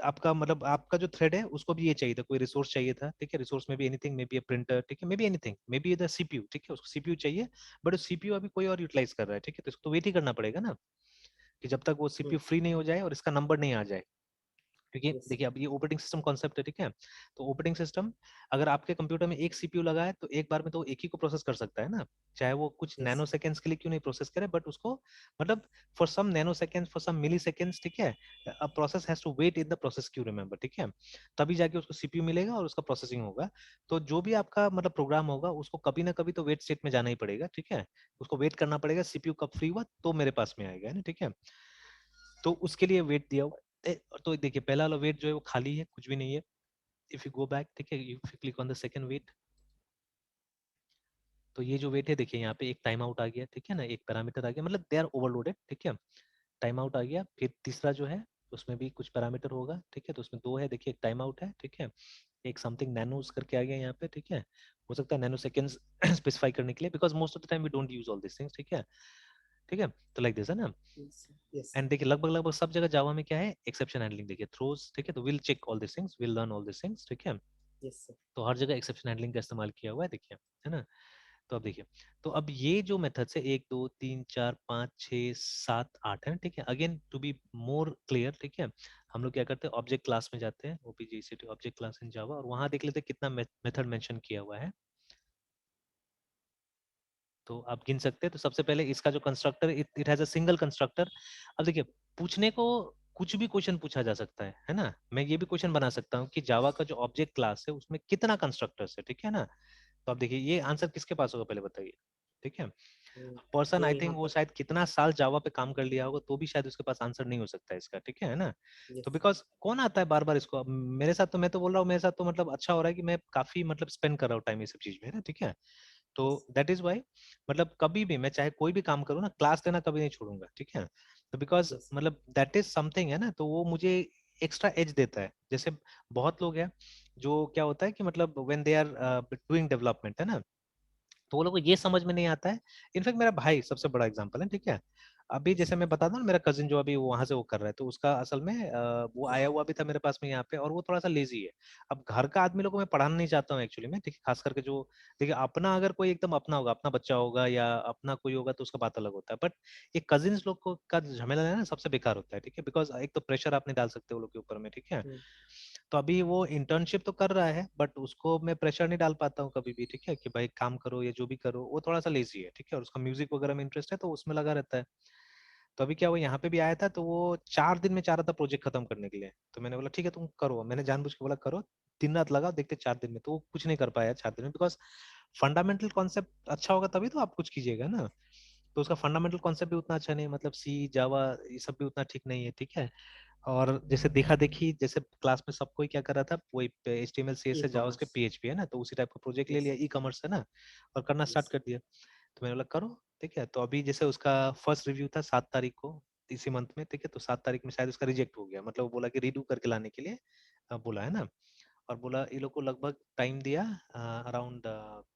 आपका मतलब आपका जो थ्रेड है उसको भी ये चाहिए था, कोई रिसोर्स चाहिए था, ठीक है। रिसोर्स में भी anything, may be A printer, ठीक है, may be anything, may be the CPU, ठीक है, उसको सीपीयू चाहिए। बट सीपीयू अभी कोई और यूटिलाइज कर रहा है, ठीक है, तो इसको तो वेट ही करना पड़ेगा ना। कि जब तक वो सीपीयू फ्री नहीं हो जाए और इसका नंबर नहीं आ जाए। क्योंकि yes, देखिए अब ये ऑपरेटिंग सिस्टम कॉन्सेप्ट है, ठीक है। तो ऑपरेटिंग सिस्टम अगर आपके कंप्यूटर में एक सीपीयू लगा है तो एक बार में तो एक ही को प्रोसेस कर सकता है ना, चाहे वो कुछ नैनो yes, सेकेंड्स के लिए क्यों नहीं प्रोसेस करे, बट उसको मतलब for some nano seconds, for some milli seconds, ठीक है, a process has to wait in the process queue, remember, ठीक है। तभी जाके उसको सीपीयू मिलेगा और उसका प्रोसेसिंग होगा। तो जो भी आपका मतलब प्रोग्राम होगा उसको कभी ना कभी तो वेट स्टेट में जाना ही पड़ेगा, ठीक है। उसको वेट करना पड़ेगा सीपीयू कब फ्री हुआ तो मेरे पास में आएगा, है ना, ठीक है। तो उसके लिए वेट दिया हुआ है। तो देखिए पहला वाला वेट जो है वो खाली है, कुछ भी नहीं है। इफ यू गो बैक, ठीक है, if you click on the second wait, तो ये जो वेट है देखिए यहाँ पे एक टाइम आउट आ गया, ठीक है ना, एक पैरामीटर आ गया, मतलब दे आर ओवरलोडेड, ठीक है। टाइम आउट आ गया। फिर तीसरा जो है उसमें भी कुछ पैरामीटर होगा, ठीक है, तो उसमें दो है, देखिए एक टाइम आउट है, ठीक है, एक समथिंग नैनोस करके आ गया यहाँ पे, ठीक है। हो सकता है नैनो सेकेंड्स स्पेसिफाई करने के लिए, because most of the time we don't use all this things, ठीक है, ठीक है। तो लाइक दिस है ना। yes, yes, एंड देखिए लगभग लगभग सब जगह जावा में क्या है, एक्सेप्शन हैंडलिंग, देखिए थ्रोज, ठीक है, तो will check all this things, will learn all this things, ठीक है। yes, sir. तो हर जगह एक्सेप्शन हैंडलिंग का इस्तेमाल किया हुआ है, देखिए, है ना। तो अब देखिए, तो अब ये जो मेथड्स है 1 2 3 4 5 6 7 8 है, ठीक है। Again to be more clear, ठीक है, हम लोग क्या करते हैं, ऑब्जेक्ट क्लास में जाते हैं, ओपीजीसीटी ऑब्जेक्ट क्लास इन जावा, और वहां देख लेते हैं कितना मेथड मेंशन किया हुआ है। तो आप गिन सकते हैं। तो सबसे पहले इसका जो constructor, it has a single constructor. अब देखिए पूछने को कुछ भी क्वेश्चन पूछा जा सकता है ना। मैं ये भी क्वेश्चन बना सकता हूँ कि जावा का जो ऑब्जेक्ट क्लास है उसमें कितना कंस्ट्रक्टर्स है, ठीक है ना। तो अब देखिए ये आंसर किसके पास होगा पहले बताइए, ठीक है। पर्सन जो आई यहाँ थिंक वो पर शायद कितना साल जावा पे काम कर लिया होगा तो भी शायद उसके पास आंसर नहीं हो सकता है इसका, ठीक है ना। तो yes, बिकॉज कौन आता है बार बार इसको, अब मेरे साथ तो, मैं तो बोल रहा हूँ मेरे साथ तो मतलब अच्छा हो रहा है कि मैं काफी मतलब स्पेंड कर रहा हूँ टाइम ये सब चीज में ना, ठीक है। तो yes, दैट इज वाई, मतलब कभी भी मैं चाहे कोई भी काम करूँ ना, क्लास लेना कभी नहीं छोड़ूंगा, ठीक है। तो बिकॉज yes, मतलब दैट इज समथिंग है ना, तो वो मुझे एक्स्ट्रा एज देता है। जैसे बहुत लोग हैं जो क्या होता है कि मतलब when they are doing development, है ना, तो वो लोग को ये समझ में नहीं आता है। इनफैक्ट मेरा भाई सबसे बड़ा एग्जांपल है, ठीक है। अभी yes, जैसे मैं बता दूं ना, मेरा कजिन जो अभी वहां से वो कर रहा है, तो उसका असल में वो आया हुआ भी था मेरे पास में यहाँ पे, और वो थोड़ा सा लेजी है। अब घर का आदमी लोग को मैं पढ़ाना नहीं चाहता हूँ एक्चुअली में, ठीक है, खास करके जो देखिए अपना अगर कोई एकदम अपना होगा, अपना बच्चा होगा या अपना कोई होगा तो उसका बात अलग होता है, बट ये कजिन्स लोग को का जो झमेला है ना सबसे बेकार होता है, ठीक है। बिकॉज एक तो प्रेशर आप नहीं डाल सकते वो लोग के ऊपर में, ठीक है। mm, तो अभी वो इंटर्नशिप तो कर रहा है बट उसको मैं प्रेशर नहीं डाल पाता हूँ कभी भी, ठीक है, कि भाई काम करो या जो भी करो। वो थोड़ा सा लेजी है, ठीक है, और उसका म्यूजिक वगैरह में इंटरेस्ट है तो उसमें लगा रहता है। तो अभी क्या, वो यहाँ पे भी आया था तो वो 4 दिन में चाह रहा था प्रोजेक्ट खत्म करने के लिए। तो मैंने बोला ठीक है तुम करो, मैंने जानबूझ के बोला करो, दिन रात लगा, देखते 4 दिन में। तो वो कुछ नहीं कर पाया 4 दिन में, बिकॉज फंडामेंटल कॉन्सेप्ट अच्छा होगा तभी तो आप कुछ कीजिएगा ना। तो उसका फंडामेंटल कॉन्सेप्ट भी उतना अच्छा नहीं है, मतलब सी जावा ये सब भी उतना ठीक नहीं है, ठीक है। और जैसे देखा देखी, जैसे क्लास में सब कोई क्या कर रहा था, वही HTML CSS है, जावास्क्रिप्ट e-commerce, PHP है ना, तो उसी टाइप का प्रोजेक्ट ले yes, लिया, ई कॉमर्स है ना, और करना स्टार्ट yes, कर दिया। तो मैंने बोला करो, ठीक है। तो अभी जैसे उसका फर्स्ट रिव्यू था 7 तारीख को, इसी मंथ में, ठीक है। तो 7 तारीख में शायद उसका रिजेक्ट हो गया, मतलब वो बोला कि रीडू करके लाने के लिए बोला है ना। और बोला ये लोग को लगभग टाइम दिया अराउंड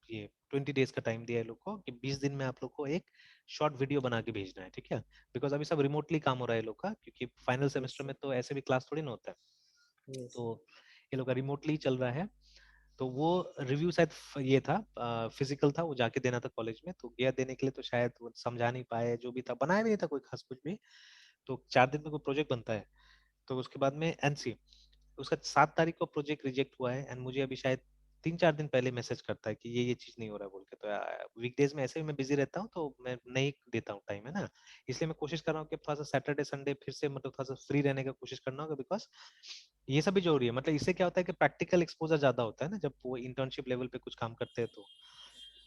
ये 20 डेज का टाइम दिया है लोग को, कि 20 दिन में आप लोग को एक शॉर्ट वीडियो बना के भेजना है, ठीक है। बिकॉज अभी सब रिमोटली काम हो रहा है ये लोग का, क्योंकि फाइनल yes, सेमेस्टर sir, में तो ऐसे भी क्लास थोड़ी ना होता है। yes, तो ये लोग का रिमोटली चल रहा है। तो वो रिव्यू शायद ये था, फिजिकल था, वो जाके देना था कॉलेज में, तो गया देने के लिए, तो शायद वो समझा नहीं पाए, जो भी था बनाया भी नहीं था कोई खास कुछ भी। तो 4 दिन में कोई प्रोजेक्ट बनता है। तो उसके बाद में एनसी, उसका 7 तारीख को प्रोजेक्ट रिजेक्ट हुआ है, एंड मुझे अभी शायद 3 4 दिन पहले मैसेज करता है कि ये चीज नहीं हो रहा है बोल के। तो वीकडेज में ऐसे भी मैं बिजी रहता हूँ तो मैं नहीं देता हूँ टाइम, है ना। इसलिए मैं कोशिश कर रहा हूँ कि थोड़ा सा सैटरडे संडे फिर से मतलब थोड़ा सा फ्री रहने का कोशिश करना होगा, बिकॉज ये सब भी जरूरी है। मतलब इससे क्या होता है कि प्रैक्टिकल एक्सपोजर ज्यादा होता है ना जब वो इंटर्नशिप लेवल पे कुछ काम करते हैं तो।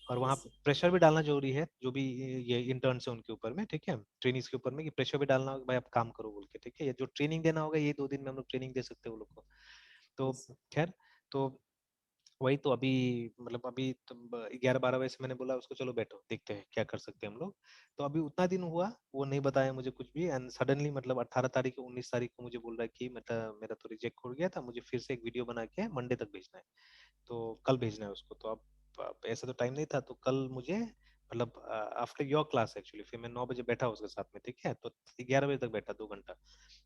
और वहाँ yes, sir, प्रेशर भी डालना जरूरी है, जो भी ये इंटर्न है उनके ऊपर में, ठीक है, ट्रेनिंग्स के ऊपर में, कि प्रेशर भी डालना होगा भाई आप काम करो बोल के, ठीक है। ये जो ट्रेनिंग देना होगा ये 2 दिन में हम लोग ट्रेनिंग दे सकते हैं वो लोग को। तो yes, sir, खैर, तो वही तो अभी मतलब अभी तो 11 12 बजे से मैंने बोला उसको चलो बैठो देखते हैं क्या कर सकते हैं हम लोग। तो अभी उतना दिन हुआ वो नहीं बताया मुझे कुछ भी, एंड सडनली मतलब 18 तारीख को 19 तारीख को मुझे बोल रहा है कि मतलब मेरा तो रिजेक्ट हो गया था, मुझे फिर से एक वीडियो बना के मंडे तक भेजना है। तो कल भेजना है उसको। तो अब ऐसा तो टाइम नहीं था, तो कल मुझे मतलब आफ्टर योर क्लास एक्चुअली फिर मैं 9 बजे बैठा उसके साथ में, ठीक है। तो 11 बजे तक बैठा 2 घंटा,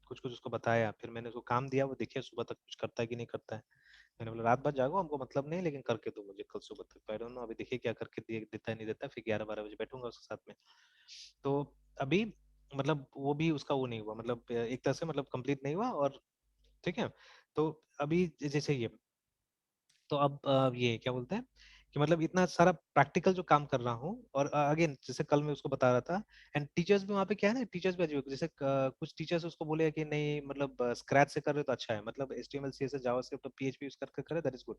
कुछ कुछ उसको बताया, फिर मैंने उसको काम दिया, वो देखिए सुबह तक कुछ करता है कि नहीं करता है। मैंने बोला रात भर जागो हमको मतलब नहीं, लेकिन करके दो मुझे कल सुबह तक। तो आई डोंट नो अभी देखिए क्या करके देता है नहीं देता, फिर 11 12 बजे बैठूंगा उसके साथ में। तो अभी मतलब वो भी उसका वो नहीं हुआ, मतलब एक तरह से मतलब कंप्लीट नहीं हुआ। और ठीक है, तो अभी जैसे ये, तो अब ये क्या बोलते हैं कि मतलब इतना सारा प्रैक्टिकल जो काम कर रहा हूँ, और अगेन जैसे कल मैं उसको बता रहा था, एंड टीचर्स भी वहाँ पे क्या है ना, टीचर्स भी अजीब है। जैसे कुछ टीचर्स उसको बोले कि नहीं मतलब स्क्रैच से कर रहे हो तो अच्छा है, मतलब HTML CSS जावास्क्रिप्ट और PHP यूज करके करे दैट इज गुड।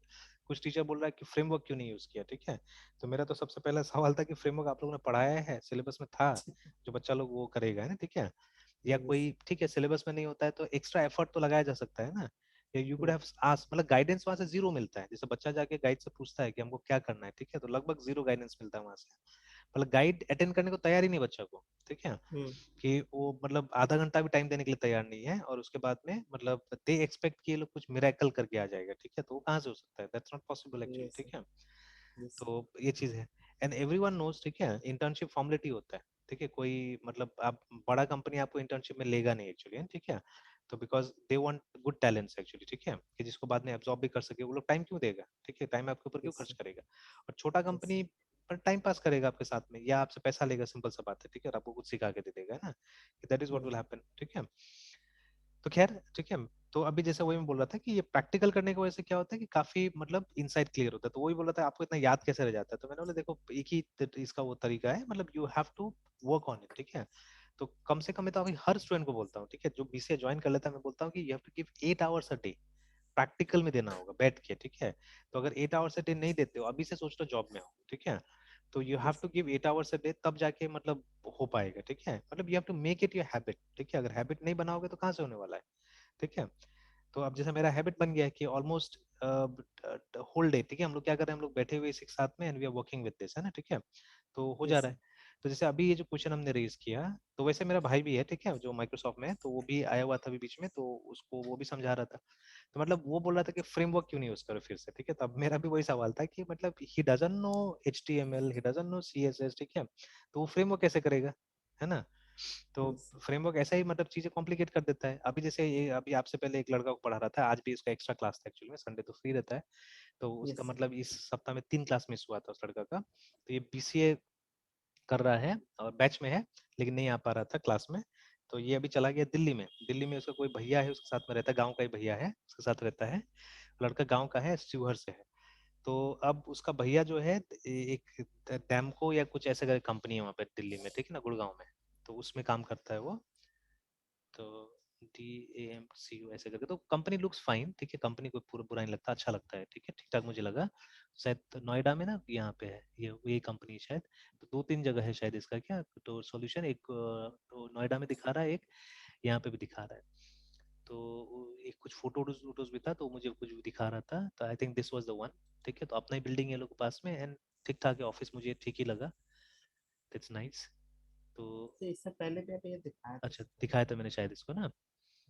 कुछ टीचर बोल रहा है कि फ्रेमवर्क क्यों नहीं यूज किया, ठीक है। तो मेरा तो सबसे पहला सवाल था कि फ्रेमवर्क आप लोगों ने पढ़ाया है, सिलेबस में था, जो बच्चा लोग वो करेगा, है ना, ठीक है। या यस। कोई ठीक है सिलेबस में नहीं होता है तो एक्स्ट्रा एफर्ट तो लगाया जा सकता है ना। या यू कुड हैव आस्क्ड, मतलब गाइडेंस वहां से जीरो मिलता है। जैसे बच्चा जाके गाइड से पूछता है कि हमको क्या करना है, ठीक है, तो लगभग जीरो गाइडेंस मिलता है वहां से। मतलब गाइड अटेंड करने को तैयार ही नहीं बच्चा को, ठीक है, कि वो मतलब आधा घंटा भी टाइम देने के लिए तैयार नहीं है, और उसके बाद में मतलब दे एक्सपेक्ट कि ये लोग कुछ मिरेकल करके आ जाएगा, ठीक है, तो वो कहाँ से हो सकता है, that's not possible actually, yes. ठीक है। यस। तो ये चीज है। एंड एवरीवन नोज, ठीक है, इंटर्नशिप फॉर्मेलिटी होता है, ठीक है, कोई मतलब आप बड़ा कंपनी आपको इंटर्नशिप में लेगा नहीं एक्चुअली, ठीक है। तो because they want good talents actually, ठीक है, कि जिसको बाद में एब्जॉर्ब भी कर सके। वो लोग टाइम क्यों देगा, ठीक है, टाइम आपके ऊपर क्यों यस। खर्च करेगा। और छोटा यस। कंपनी पर टाइम पास करेगा आपके साथ में, या आपसे पैसा लेगा, सिंपल सा बात है, ठीक है, और आपको कुछ सिखा के दे देगा, है ना, that is what will happen, ठीक है। तो खैर ठीक है। तो अभी जैसे वही मैं बोल रहा था कि ये प्रैक्टिकल करने की वजह से क्या होता है कि काफी मतलब इनसाइट क्लियर होता है। तो वही बोल रहा था आपको इतना याद कैसे रह जाता है, तो मैंने बोला देखो एक ही इसका वो तरीका है, मतलब you have to work on it, ठीक है। तो कम से कम मैं तो अभी हर स्टूडेंट को बोलता हूँ, ठीक है, जो BCA ज्वाइन कर लेता है, मैं बोलता हूँ कि you have to give 8 hours a day practical में देना होगा बैठ के, ठीक है। तो अगर 8 आवर्स अ डे नहीं देते हो, अभी से सोच लो जॉब में हो, ठीक है, तो you have yes. To give 8 hours a day, तब जाके मतलब हो पाएगा, ठीक है। मतलब you have to make it your habit, ठीक है, अगर हैबिट नहीं बनाओगे तो कहाँ से होने वाला है, ठीक है। तो अब जैसे मेरा हैबिट बन गया है कि ऑलमोस्ट होल डे, ठीक है, हम लोग क्या कर रहे हैं, हम लोग बैठे हुए इसी के साथ में, and we are working with this, है ना, ठीक है, तो हो जा यस। रहा है। तो जैसे अभी ये जो क्वेश्चन हमने रेज किया, तो वैसे मेरा भाई भी है, ठीक है, जो माइक्रोसॉफ्ट में है, तो वो भी आया हुआ था अभी बीच में, तो उसको वो भी समझा रहा था। तो मतलब वो बोल रहा था कि फ्रेमवर्क क्यों नहीं यूज करो फिर से, ठीक है। तो अब मेरा भी वही सवाल था कि मतलब he doesn't know HTML, he doesn't know CSS, ठीक है, तो वो फ्रेमवर्क कैसे करेगा, है ना। तो यस। फ्रेमवर्क ऐसा ही मतलब चीजें कॉम्प्लिकेट कर देता है। अभी जैसे ये अभी आपसे पहले एक लड़का को पढ़ा रहा था, आज भी इसका एक्स्ट्रा क्लास था एक्चुअली में, संडे तो फ्री रहता है, तो उसका यस। मतलब इस सप्ताह में 3 क्लास मिस हुआ था उस लड़का का। तो ये BCA कर रहा है और बैच में है, लेकिन नहीं आ पा रहा था क्लास में। तो ये अभी चला गया दिल्ली में। दिल्ली में उसका कोई भैया है, उसके साथ में रहता है, गाँव का ही भैया है, उसके साथ रहता है। लड़का गाँव का है, शिवहर से है। तो अब उसका भैया जो है एक डैमको या कुछ ऐसे कंपनी है वहाँ पे दिल्ली में, ठीक है ना, गुड़गांव में, तो उसमें काम करता है वो। तो DAMCU ऐसे करके, तो कंपनी लुक्स फाइन, ठीक है, कंपनी कोई पूरा बुरा नहीं लगता, अच्छा लगता है, ठीक है, ठीक ठाक मुझे लगा। शायद तो नोएडा में ना यहाँ पे है ये कंपनी शायद, तो 2-3 जगह है शायद इसका, क्या तो सॉल्यूशन, एक तो नोएडा में दिखा रहा है, एक यहाँ पे भी दिखा रहा है। तो एक कुछ फोटोज वोटोज भी था, तो मुझे कुछ भी दिखा रहा था, तो I think this was the one, ठीक है। तो अपना ही बिल्डिंग है लोग के पास में, एंड ठीक ठाक है ऑफिस, मुझे ठीक ही लगा, दैट्स नाइस। तो तो इससे पहले भी अभी ये दिखाया था अच्छा शायद। दिखाया था मैंने शायद इसको ना,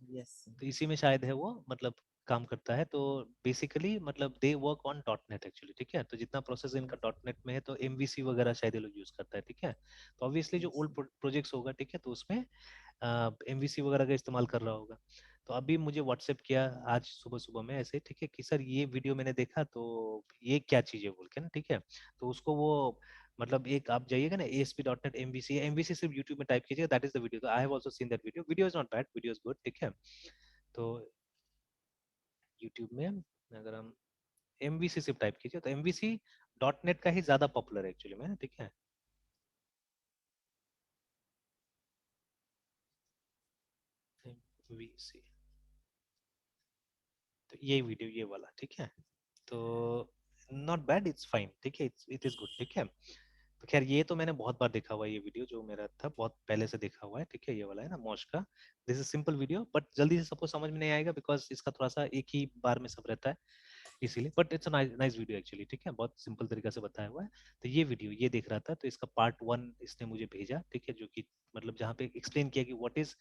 यस। तो इसी में शायद है वो, मतलब काम करता है। तो बेसिकली मतलब they work on .NET actually, ठीक है, तो जितना प्रोसेस इनका .NET में है, तो MVC वगैरह शायद ये लोग यूज करता है, ठीक है। तो ऑब्वियसली जो यस। ओल्ड प्रोजेक्ट्स होगा, ठीक है, तो उसमें MVC वगैरह का इस्तेमाल कर रहा होगा। तो अभी मुझे व्हाट्सएप किया आज सुबह सुबह में ऐसे, ठीक है, कि सर ये वीडियो मैंने देखा, तो ये क्या चीज़ है बोल के ना, ठीक है। तो उसको वो मतलब एक आप जाइएगा ना ASP.NET MVC सिर्फ यूट्यूब में टाइप कीजिएगा, दैट इज द वीडियो। तो I have also seen that video, video is not bad, video is good, ठीक है। तो यूट्यूब में अगर हम MVC सिर्फ टाइप कीजिए, तो MVC.NET का ही ज्यादा पॉपुलर है एक्चुअली में, ठीक है। MVC, तो ये वीडियो ये वाला, ठीक है। तो नॉट बैड, इट्स फाइन, ठीक है, इट इज गुड, ठीक है। तो खैर ये तो मैंने बहुत बार देखा हुआ है, ये वीडियो जो मेरा था बहुत पहले से देखा हुआ है, ठीक है, ये वाला है ना मॉश का। This is simple video, but जल्दी से सबको समझ में नहीं आएगा, बिकॉज इसका थोड़ा सा एक ही बार में सब रहता है, इसीलिए। But it's nice video actually, ठीक है, बहुत सिंपल तरीका से बताया हुआ है। तो ये वीडियो ये देख रहा था, तो इसका पार्ट 1 इसने मुझे भेजा, ठीक है, जो कि मतलब जहाँ पे एक्सप्लेन किया कि व्हाट इज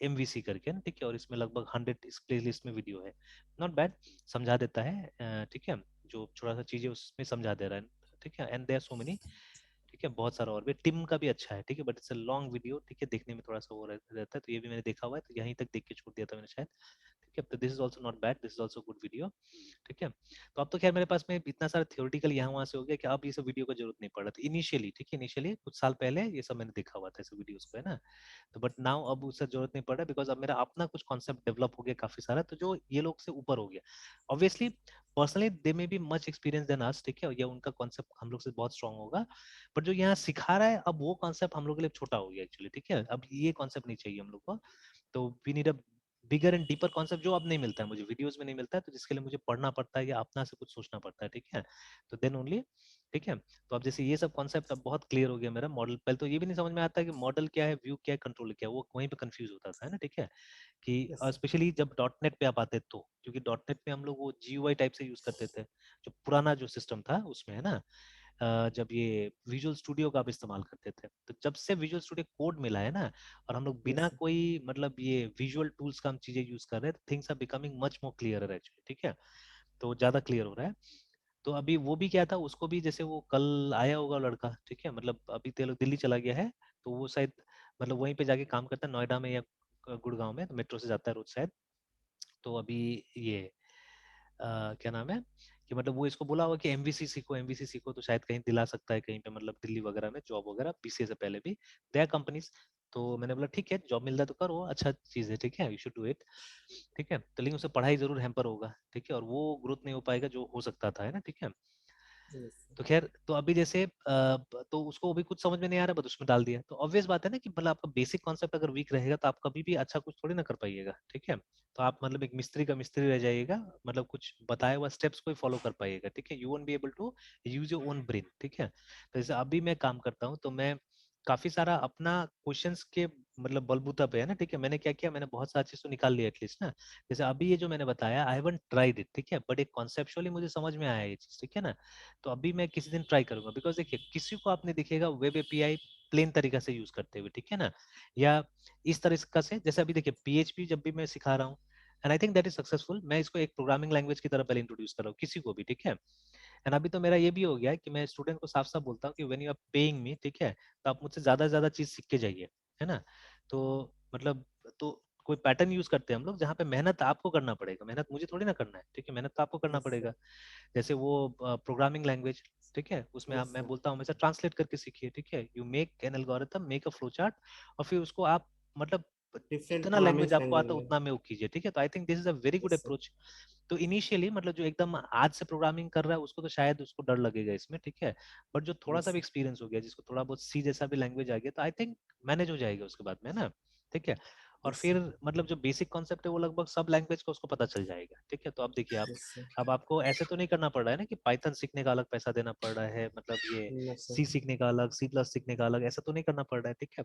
MVC करके ना, ठीक है, और इसमें लगभग 100 इस प्लेलिस्ट में वीडियो है। नॉट बैड, समझा देता है, ठीक है, जो थोड़ा सा चीजें उसमें समझा दे रहा है, ठीक है। एंड देयर सो मेनी, ठीक है, बहुत सारा और भी। टिम का भी अच्छा है, ठीक है, but it's a long video, ठीक है, देखने में थोड़ा सा वो रहता है। तो ये भी मैंने देखा हुआ है, तो यहीं तक देख के छोड़ दिया था मैंने शायद, है, तो this is also not bad, this is also good video, ठीक है। तो अब तो खैर मेरे पास में इतना सारा थ्योरेटिकल यहाँ वहाँ से हो गया कि अब ये सब वीडियो का जरूरत नहीं पड़ रहा था इनिशियली, ठीक है, इनिशियली कुछ साल पहले ये सब मैंने देखा हुआ था ऐसे वीडियोस को, है ना। तो बट नाउ अब उससे जरूरत नहीं पड़ रहा, बिकॉज अब मेरा अपना कुछ कॉन्सेप्ट डेवलप हो गया काफी सारा, तो जो ये लोग से ऊपर हो गया। ऑब्वियसली पर्सनली दे में be much experience than us, ठीक है, या उनका कॉन्सेप्ट हम लोग से बहुत स्ट्रांग होगा, बट जो यहाँ सिखा रहा है अब वो कॉन्सेप्ट हम लोग के लिए छोटा हो गया एक्चुअली, ठीक है। अब ये कॉन्सेप्ट नहीं चाहिए हम लोग को, तो we need a bigger and deeper concept जो अब नहीं मिलता है मुझे, वीडियोस में नहीं मिलता है, तो जिसके लिए मुझे पढ़ना पड़ता है या अपना से कुछ सोचना पड़ता है, ठीक है। तो देन ओनली, ठीक है। तो अब जैसे ये सब कॉन्सेप्ट अब बहुत क्लियर हो गया मेरा। मॉडल पहले तो ये भी नहीं समझ में आता कि मॉडल क्या है, व्यू क्या है, कंट्रोल क्या है, वो वहीं पे कंफ्यूज होता था, है ना, ठीक है। कि Yes, sir. स्पेशली जब डॉट नेट पे आप आते तो, क्योंकि डॉट नेट पे हम लोग वो जीयूआई टाइप से यूज करते थे, जो पुराना जो सिस्टम था उसमें, है ना। जब ये विजुअल स्टूडियो का आप इस्तेमाल करते थे, तो जब से विजुअल स्टूडियो कोड मिला है ना, और हम लोग Yes, बिना sir. कोई मतलब ये विजुअल टूल्स का हम चीजें यूज कर रहे हैं, things are becoming much more clear actually, ठीक है। तो ज्यादा क्लियर हो रहा है। तो अभी वो भी क्या था, उसको भी जैसे वो कल आया होगा लड़का, ठीक है, मतलब अभी तो लोग दिल्ली चला गया है, तो वो शायद मतलब वहीं पे जाके काम करता है नोएडा में या गुड़गांव में, तो मेट्रो से जाता है रोज शायद। तो अभी ये क्या नाम है कि मतलब वो इसको बोला होगा कि एमवीसी सीखो, एमवीसी सीखो, तो शायद कहीं दिला सकता है कहीं पे, मतलब दिल्ली वगैरह में जॉब वगैरह, बीसीए से पहले भी दे कंपनीज। तो मैंने बोला ठीक है, जॉब मिल रहा है तो करो, अच्छा चीज है, ठीक है, यू शुड डू इट, ठीक है। तो लेकिन उसे पढ़ाई जरूर हैम्पर होगा, ठीक है, और वो ग्रोथ नहीं हो पाएगा जो हो सकता था, है ना, ठीक है। Yes, sir. तो खैर, तो अभी जैसे तो उसको अभी कुछ समझ में नहीं आ रहा, बट उसमें डाल दिया, तो ऑब्वियस बात है ना कि मतलब आपका बेसिक कॉन्सेप्ट अगर वीक रहेगा तो आप कभी भी अच्छा कुछ थोड़ी ना कर पाइएगा, ठीक है। तो आप मतलब एक मिस्त्री का मिस्त्री रह जाइएगा, मतलब कुछ बताया हुआ स्टेप्स को फॉलो कर पाइएगा, ठीक है। You won't be able to use your own brain, ठीक है। तो जैसे अभी मैं काम करता हूँ, तो मैं काफी सारा अपना क्वेश्चंस के मतलब बलबूता पे, है ना, ठीक है, मैंने क्या किया, मैंने बहुत सारी चीज तो निकाल लिया एटलीस्ट ना। जैसे अभी ये जो मैंने बताया, आई हैवंट ट्राइड इट, ठीक है, बट एक कॉन्सेप्चुअली मुझे समझ में आया ये चीज, ठीक है ना। तो अभी मैं किसी दिन ट्राई करूंगा, बिकॉज देखिए किसी को आपने दिखेगा वेब एपीआई प्लेन तरीका से यूज करते हुए, ठीक है ना, या इस तरीका से, जैसे अभी देखिए पीएचपी जब भी मैं सिखा रहा हूँ, and I think that is successful, मैं इसको एक प्रोग्रामिंग लैंग्वेज की तरह पहले इंट्रोड्यूस कर रहा हूँ किसी को भी, ठीक है। एंड अभी तो मेरा ये भी हो गया है कि मैं स्टूडेंट को साफ साफ बोलता हूँ कि when you are paying me, ठीक है, तो आप मुझसे ज्यादा से ज्यादा चीज सीख के जाइए, है ना। तो मतलब, तो कोई पैटर्न यूज करते हैं हम लोग जहाँ पे मेहनत आपको करना पड़ेगा, मेहनत मुझे थोड़ी ना करना है, ठीक है, मेहनत तो आपको करना Yes, sir. पड़ेगा। जैसे वो प्रोग्रामिंग लैंग्वेज, ठीक है, उसमें आप, Yes, मैं sir. बोलता हूँ हमेशा ट्रांसलेट करके सीखिए, ठीक है, you make an algorithm, make a flow chart, और फिर उसको आप मतलब Different जितना programming लैंग्वेज आपको language आता है में. उतना में वो कीजिए, ठीक है। तो I think this is a very good Yes, sir. Approach. तो इनिशियली मतलब जो एकदम आज से प्रोग्रामिंग कर रहा है उसको तो शायद उसको डर लगेगा इसमें, ठीक है, बट जो थोड़ा सा Yes, भी sir. एक्सपीरियंस हो गया, जिसको थोड़ा बहुत सी जैसा भी लैंग्वेज आ गया, तो आई थिंक मैनेज हो जाएगा उसके बाद में ना, ठीक है। और Yes, sir. फिर मतलब जो बेसिक कॉन्सेप्ट है वो लगभग सब लैंग्वेज का उसको पता चल जाएगा, ठीक है। तो अब देखिए आप, Yes, sir. अब आपको ऐसे तो नहीं करना पड़ रहा है ना कि पाइथन सीखने का अलग पैसा देना पड़ रहा है, मतलब ये No, sir. सी सीखने का अलग, सी प्लस सीखने का अलग, ऐसा तो नहीं करना पड़ रहा है, ठीक है।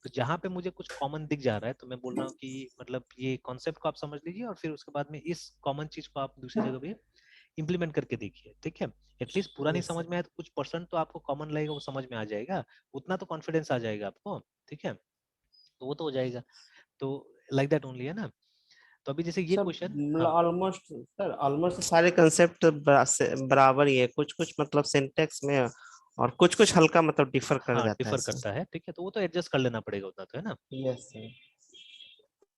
तो जहाँ पे मुझे कुछ कॉमन दिख जा रहा है, तो मैं बोल रहा हूँ कि मतलब ये कॉन्सेप्ट को आप समझ लीजिए, और फिर उसके बाद में इस कॉमन चीज को आप दूसरी जगह भी इम्प्लीमेंट करके देखिए, ठीक है। एटलीस्ट पूरा नहीं Yes, समझ sir. में आया तो कुछ परसेंट तो आपको कॉमन लगेगा, वो समझ में आ जाएगा, उतना तो कॉन्फिडेंस आ जाएगा आपको, ठीक है। तो वो तो हो जाएगा। तो लाइक दैट ओनली, है ना। तो अभी जैसे ये सर क्वेश्चन, मतलब हाँ ऑलमोस्ट सर ऑलमोस्ट सारे कंसेप्ट बराबर ही है, कुछ कुछ मतलब सिंटेक्स में और कुछ कुछ हल्का मतलब डिफर कर हाँ जाता है डिफर सर. करता है, ठीक है, तो वो तो एडजस्ट कर लेना पड़ेगा उतना तो, है ना। Yes sir.